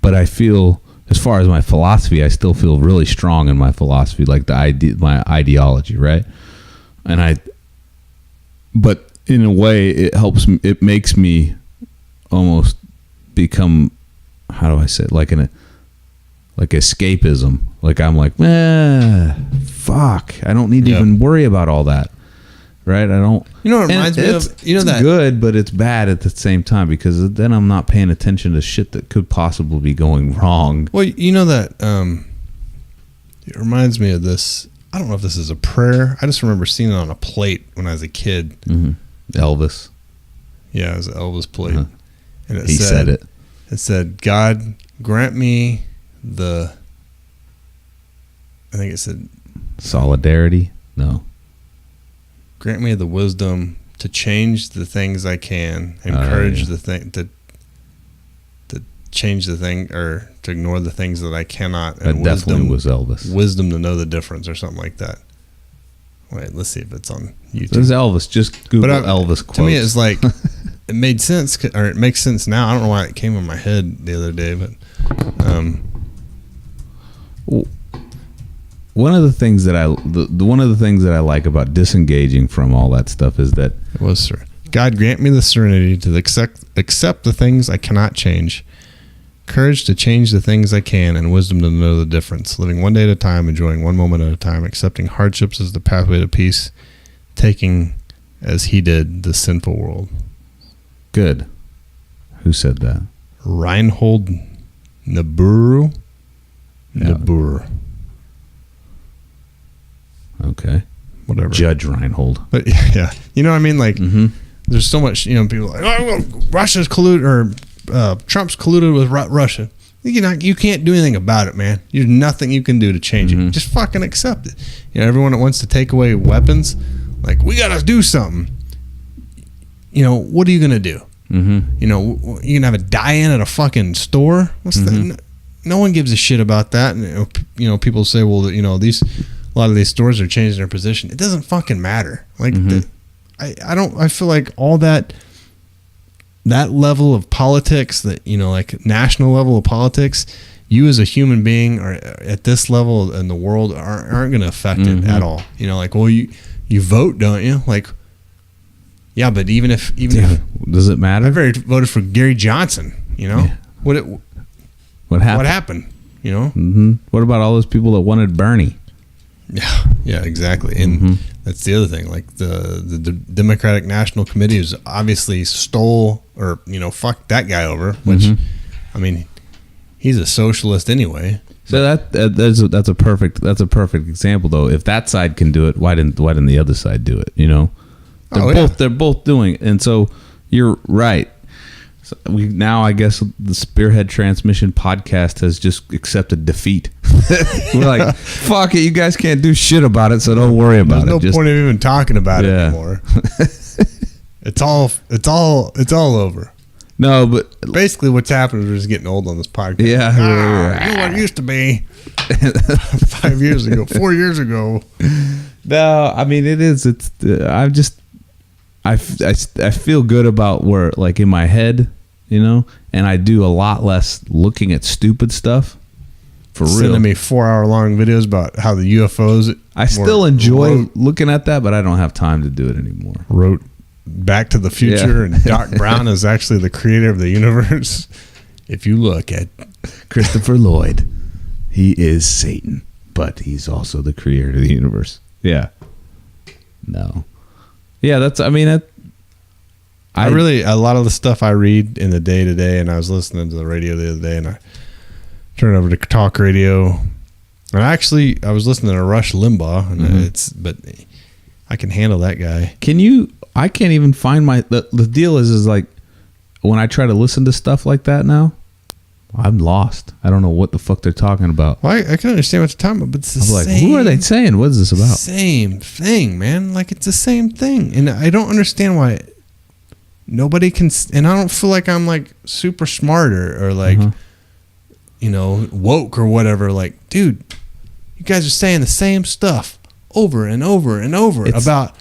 But I feel, as far as my philosophy, I still feel really strong in my philosophy, like my ideology, right? But in a way, it makes me almost become, how do I say it? Like escapism. Like I'm like, fuck, I don't need to even worry about all that. Right, I don't. You know what it reminds me of? It's good, but it's bad at the same time because then I'm not paying attention to shit that could possibly be going wrong. Well, you know that it reminds me of this. I don't know if this is a prayer. I just remember seeing it on a plate when I was a kid. Elvis. Yeah, it was an Elvis plate. And He said it. It said, God, grant me I think it said, solidarity. No. grant me the wisdom to change the things I can, encourage the thing to change the thing, or to ignore the things that I cannot. That definitely was Elvis. Wisdom to know the difference, or something like that. Wait, let's see if it's on YouTube. There's Elvis. Just Google Elvis quotes. To me, it's like it made sense, or it makes sense now. I don't know why it came in my head the other day, but one of the things that one of the things that I like about disengaging from all that stuff is that it was, sir. God grant me the serenity to accept the things I cannot change, courage to change the things I can, and wisdom to know the difference. Living one day at a time, enjoying one moment at a time, accepting hardships as the pathway to peace, taking, as he did, the sinful world. Good. Who said that? Reinhold Niebuhr. Niebuhr. Okay. Whatever. Judge Reinhold. But yeah, you know what I mean? Like, there's so much, people are like, oh, well, Russia's colluded, or Trump's colluded with Russia. You can't do anything about it, man. There's nothing you can do to change it. Just fucking accept it. Everyone that wants to take away weapons, like, we got to do something. What are you going to do? You going to have a die-in at a fucking store? What's that? No one gives a shit about that. And, people say, well, a lot of these stores are changing their position. It doesn't fucking matter. Like, I feel like all that level of politics, that, like national level of politics, you as a human being are at this level in the world aren't going to affect it at all. Like, well, you vote, don't you? Like, yeah, but even if does it matter? I voted for Gary Johnson. Yeah. What happened? What happened? What about all those people that wanted Bernie? Yeah, exactly. And that's the other thing. Like the Democratic National Committee is obviously stole, or fucked that guy over. Which, I mean, he's a socialist anyway. So that's a perfect example, though. If that side can do it, why didn't the other side do it? They're both doing it, and so you're right. So I guess the Spearhead Transmission podcast has just accepted defeat. We're like, fuck it, you guys can't do shit about it, so don't worry about it. There's no point of even talking about it anymore. It's all over. No, but basically what's happened is we're just getting old on this podcast. Yeah. You know what it used to be 5 years ago, 4 years ago. No, I mean, it is. It's. I feel good about where, like, in my head, and I do a lot less looking at stupid stuff. For real. Sending me 4-hour long videos about how the UFOs. I still enjoy looking at that, but I don't have time to do it anymore. Wrote Back to the Future, and Doc Brown is actually the creator of the universe. If you look at Christopher Lloyd, he is Satan, but he's also the creator of the universe. Yeah. No. Yeah, I really, a lot of the stuff I read in the day to day, and I was listening to the radio the other day, and I turned over to talk radio, and I was listening to Rush Limbaugh, and but I can handle that guy. I can't even find the deal is like, when I try to listen to stuff like that now, I'm lost. I don't know what the fuck they're talking about. Well, I can understand what you're talking about, but it's the same. I'm like, who are they saying? What is this about? Same thing, man. Like, it's the same thing. And I don't understand why nobody can, and I don't feel like I'm like super smart or like, woke or whatever. Like, dude, you guys are saying the same stuff over and over and over about,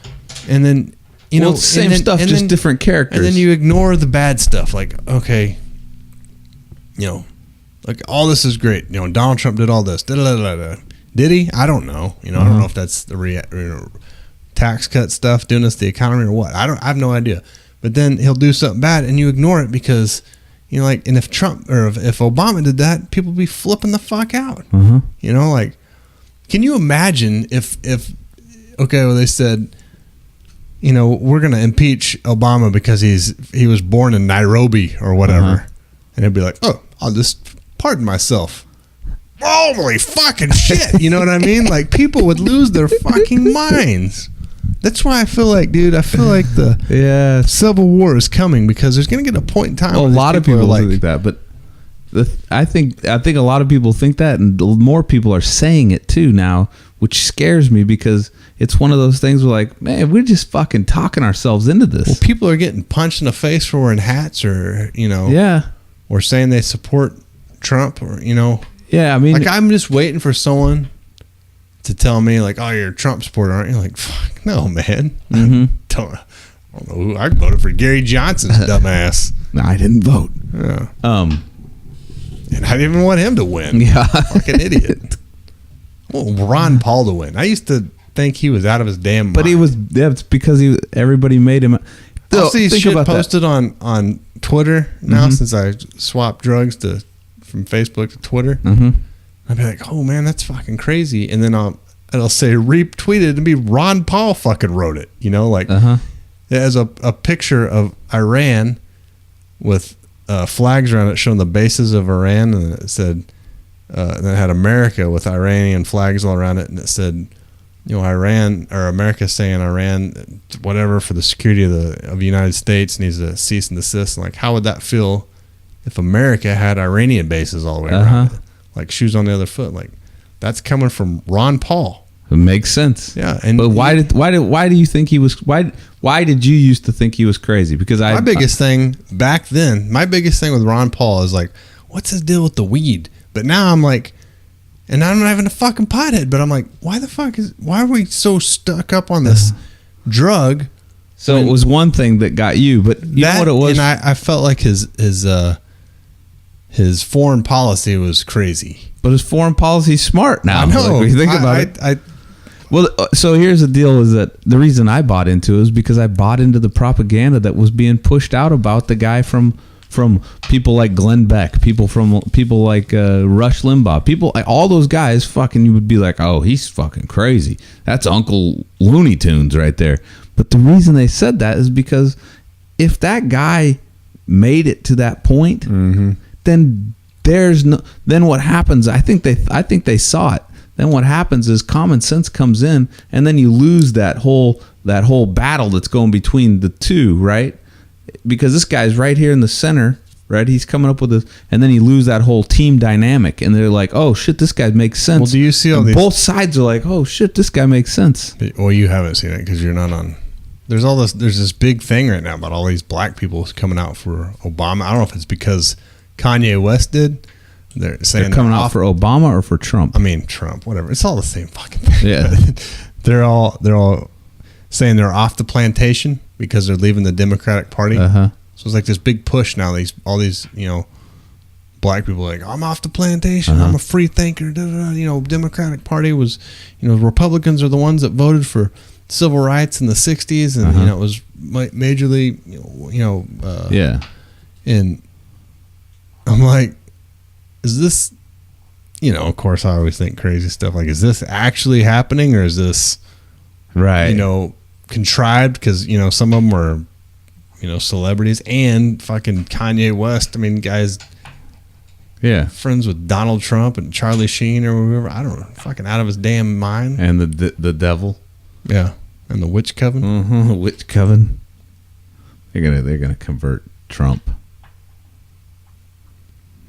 and then, it's the same stuff, just different characters. And then you ignore the bad stuff. Like, okay, like, all this is great. Donald Trump did all this. Did he? I don't know. I don't know if that's the tax cut stuff, doing this to the economy or what. I have no idea. But then he'll do something bad and you ignore it because, and if Trump or if Obama did that, people would be flipping the fuck out. Like, can you imagine if they said, we're going to impeach Obama because he was born in Nairobi or whatever. And he'd be like, oh, I'll just pardon myself. Holy fucking shit. You know what I mean? Like, people would lose their fucking minds. That's why I feel like, dude, the Civil War is coming, because there's going to get a point in time. Well, a where lot of people think that, but I think a lot of people think that, and more people are saying it too now, which scares me, because it's one of those things where, like, man, we're just fucking talking ourselves into this. Well, people are getting punched in the face for wearing hats, or or saying they support Trump, or Yeah, I mean, like, I'm just waiting for someone to tell me, like, oh, you're a Trump supporter, aren't you? Like, fuck, no, man. Mm-hmm. I don't know who. I voted for Gary Johnson's dumbass. No, I didn't vote. Yeah. And I didn't even want him to win. Yeah. Fucking idiot. Well, Ron Paul to win. I used to think he was out of his damn mind. But he was. Yeah, it's because everybody made him. I'll see shit posted on Twitter now, since I swapped drugs from Facebook to Twitter. Mm-hmm. I'd be like, oh man, that's fucking crazy. And then it'll say retweeted and be Ron Paul fucking wrote it. Like it has a picture of Iran with flags around it showing the bases of Iran, and it said, and it had America with Iranian flags all around it, and it said, Iran, or America saying Iran, whatever, for the security of the United States needs to cease and desist. And like, how would that feel if America had Iranian bases all the way around it? Like shoes on the other foot. Like, that's coming from Ron Paul. It makes sense. Yeah, but why do you think he was? Why did you used to think he was crazy? Because my biggest thing back then, my biggest thing with Ron Paul is like, what's his deal with the weed? But now I'm like, and I'm not even a fucking pothead, but I'm like, why are we so stuck up on this drug? So it was one thing that got you, but you know what it was? And I felt like his foreign policy was crazy. But his foreign policy is smart now. I know. Like, when you think about it. Well, so here's the deal: is that the reason I bought into it is because I bought into the propaganda that was being pushed out about the guy from people like Glenn Beck, people like Rush Limbaugh, people like all those guys. Fucking, you would be like, oh, he's fucking crazy. That's Uncle Looney Tunes right there. But the reason they said that is because if that guy made it to that point, then then what happens? I think they saw it. Then what happens is common sense comes in, and then you lose that whole battle that's going between the two, right? Because this guy's right here in the center, right? He's coming up with this, and then you lose that whole team dynamic, and they're like, "Oh shit, this guy makes sense." Well, do you see all and these? Both sides are like, "Oh shit, this guy makes sense." Well, you haven't seen it because you're not on. There's all this. There's this big thing right now about all these black people coming out for Obama. I don't know if it's because Kanye West did. They're saying they're coming out for Obama or for Trump. I mean Trump, whatever. It's all the same fucking thing. Yeah, they're all saying they're off the plantation because they're leaving the Democratic Party. Uh-huh. So it's like this big push now. All these black people are like, I'm off the plantation. I'm a free thinker. Democratic Party was, Republicans are the ones that voted for civil rights in the 60s, and it was majorly, yeah. And I'm like, is this, of course I always think crazy stuff. Like, is this actually happening, or is this, right? Contrived? Because some of them were, celebrities, and fucking Kanye West. I mean, guys, friends with Donald Trump and Charlie Sheen or whoever. I don't know, fucking out of his damn mind. And the devil, and the witch coven. The witch coven. They're gonna convert Trump.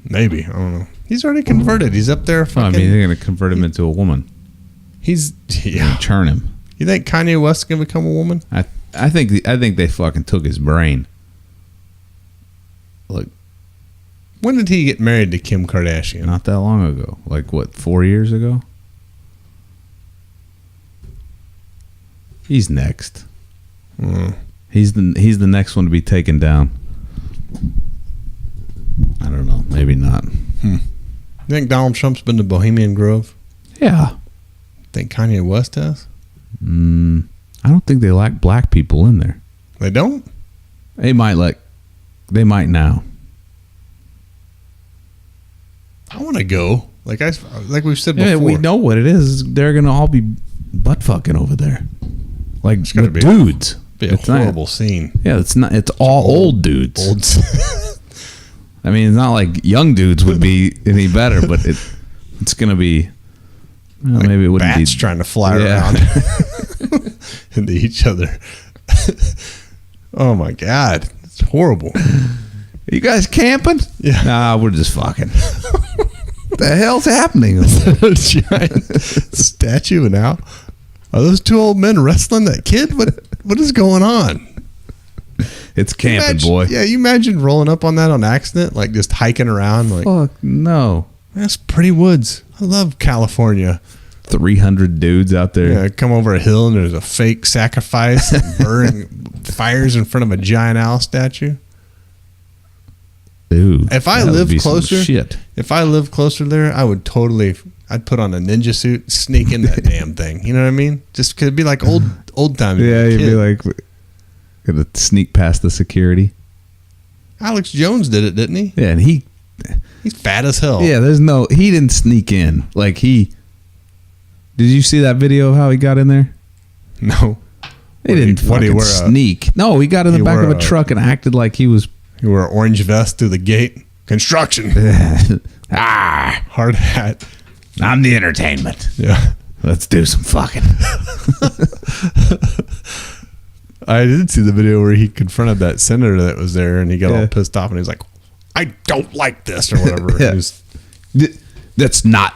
Maybe, I don't know. He's already converted. He's up there. Well, I mean, they're gonna convert him into a woman. He's churn him. You think Kanye West is gonna become a woman? I think they fucking took his brain. Look, when did he get married to Kim Kardashian? Not that long ago. Like what, 4 years ago? He's next. He's the next one to be taken down. I don't know. Maybe not. You think Donald Trump's been to Bohemian Grove? Yeah. Think Kanye West has? I don't think they like black people in there. They don't? They might now. I want to go. Like we've said before. Yeah, we know what it is. They're gonna all be butt fucking over there, like it's gonna be dudes. Be a horrible scene. Yeah, it's not. It's all old dudes. I mean, it's not like young dudes would be any better, but it's gonna be. Well, like maybe it wouldn't bats be trying to fly around. into each other. Oh my God, it's horrible. You guys camping? Yeah. Nah, we're just fucking. The hell's happening? A giant statue, and now are those two old men wrestling that kid? What is going on? It's camping, boy. Yeah, you imagine rolling up on that on accident, like just hiking around. Like, Fuck no. that's pretty woods. I love California. 300 dudes out there. Yeah, come over a hill and there's a fake sacrifice and burning fires in front of a giant owl statue. Dude, If I that would lived be some closer, shit. if I lived closer there, I'd put on a ninja suit, sneak in that damn thing. You know what I mean? Just 'cause it'd be like old times. Yeah, you'd be like, gonna sneak past the security. Alex Jones did it, didn't he? Yeah, and He's fat as hell. yeah, he didn't sneak in. Like did you see that video of how he got in there? No. He didn't fucking sneak. No, he got in the back of a truck and acted like he was. He wore an orange vest through the gate. Construction. Hard hat. I'm the entertainment. Yeah. Let's do some fucking. I did see the video where he confronted that senator that was there, and he got all pissed off, and he's like, "I don't like this," or whatever. Yeah. That's not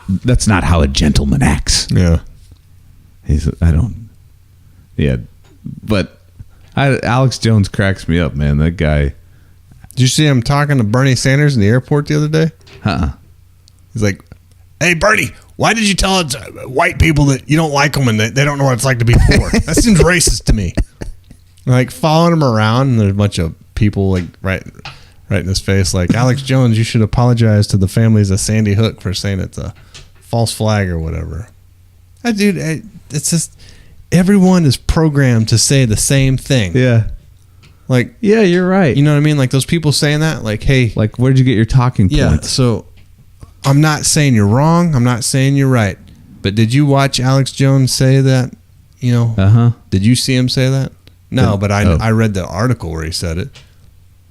how a gentleman acts. Yeah. Yeah, but Alex Jones cracks me up, man. That guy. Did you see him talking to Bernie Sanders in the airport the other day? He's like, "Hey, Bernie, why did you tell white people that you don't like them and they don't know what it's like to be poor? That seems racist to me." Like following him around, and there's a bunch of people like right in his face, like, "Alex Jones, you should apologize to the families of Sandy Hook for saying it's a false flag or whatever." Dude, it's just everyone is programmed to say the same thing. Yeah. Like, yeah, you're right. You know what I mean? Like those people saying that, like, "Hey, like, where'd you get your talking points?" Yeah, so I'm not saying you're wrong. I'm not saying you're right. But did you watch Alex Jones say that? You know? Did you see him say that? No, but I read the article where he said it.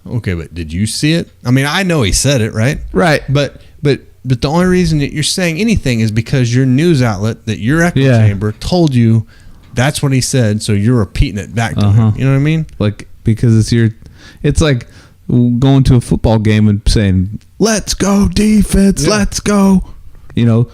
Okay, but did you see it? I mean, I know he said it, right? Right. But the only reason that you're saying anything is because your news outlet, that your echo chamber, told you that's what he said, so you're repeating it back to him. You know what I mean? Like, because it's like going to a football game and saying, "Let's go defense, let's go," you know,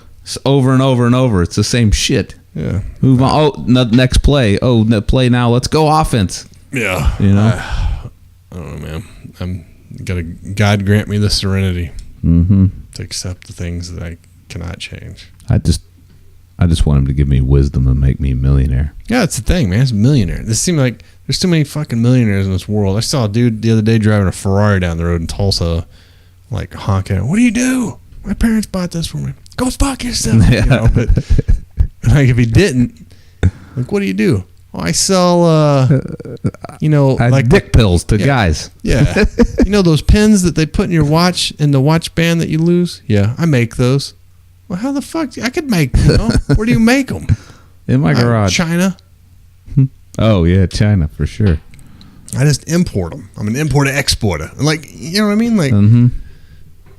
over and over and over. It's the same shit. Yeah. Move on. Oh, next play. Oh, play now. Let's go offense. Yeah. You know. I don't know, man. God grant me the serenity to accept the things that I cannot change. I just want him to give me wisdom and make me a millionaire. Yeah, that's the thing, man. It's a millionaire. This seems like there's too many fucking millionaires in this world. I saw a dude the other day driving a Ferrari down the road in Tulsa, like honking. "What do you do? My parents bought this for me." "Go fuck yourself." Yeah. You know, but like if he didn't, like, what do you do? "Oh, I sell, like dick pills to guys." Yeah. You know those pins that they put in your watch, in the watch band that you lose? Yeah, I make those. Well, how the fuck? I could make, where do you make them? In my garage. China. Oh, yeah, China, for sure. I just import them. I'm an importer-exporter. Like, you know what I mean? Like,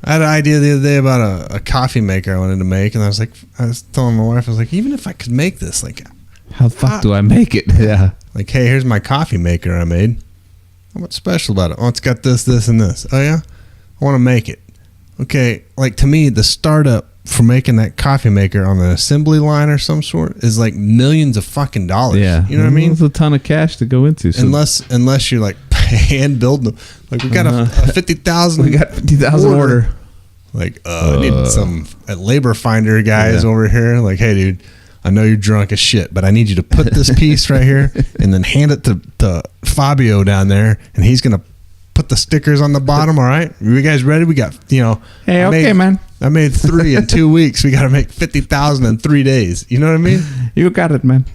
I had an idea the other day about a coffee maker I wanted to make, and I was telling my wife, I was like, even if I could make this, like, how the fuck do I make it? Yeah. Like, hey, here's my coffee maker I made. What's special about it? Oh, it's got this, this, and this. Oh, yeah? I want to make it. Okay, like, to me, the startup for making that coffee maker on an assembly line or some sort is like millions of fucking dollars. Yeah. You know what I mean? There's a ton of cash to go into. So. Unless you're like hand building them. Like, we got a 50,000. We got 50,000 order. Like, I need some labor finder guys over here. Like, hey, dude, I know you're drunk as shit, but I need you to put this piece right here and then hand it to Fabio down there, and he's going to put the stickers on the bottom. All right? You guys ready? We got, Hey, okay, man. I made 3 in 2 weeks. We got to make 50,000 in 3 days. You know what I mean? You got it, man.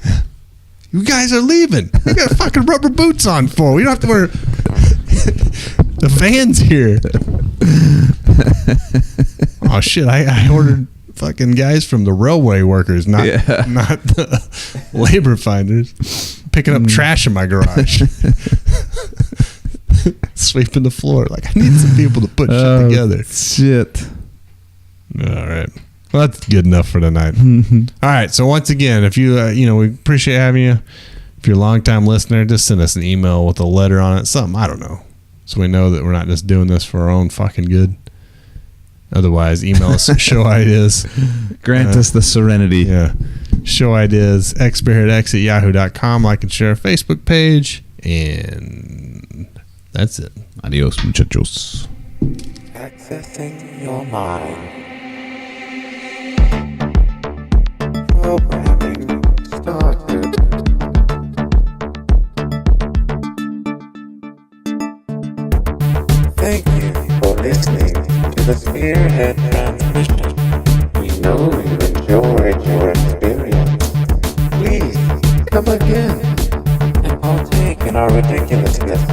You guys are leaving. You got fucking rubber boots on for. We don't have to wear the van's here. Oh shit! I ordered fucking guys from the railway workers, not the labor finders, picking up trash in my garage, sweeping the floor. Like, I need some people to put shit together. Shit. All right. Well, that's good enough for tonight. All right. So once again, if you, we appreciate having you. If you're a long-time listener, just send us an email with a letter on it, something, I don't know, so we know that we're not just doing this for our own fucking good. Otherwise, email us show ideas. Grant us the serenity. Yeah. Show ideas, xbearheadx@yahoo.com. Like and share our Facebook page. And that's it. Adios, muchachos. Accessing your mind. Programming started. Thank you for listening to the Spearhead Transmission. We know you enjoyed your experience. Please come again and partake in our ridiculousness.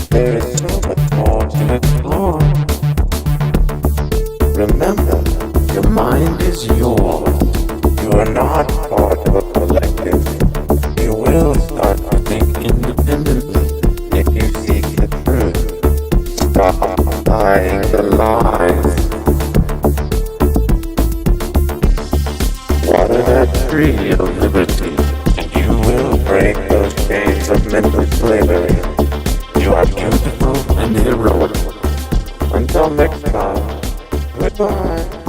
There is so much more to explore. Remember, your mind is yours. You are not part of a collective. You will start to think independently if you seek the truth. Stop buying the lies. Water that tree of liberty, and you will break those chains of mental slavery. You are beautiful and heroic. Until next time, goodbye.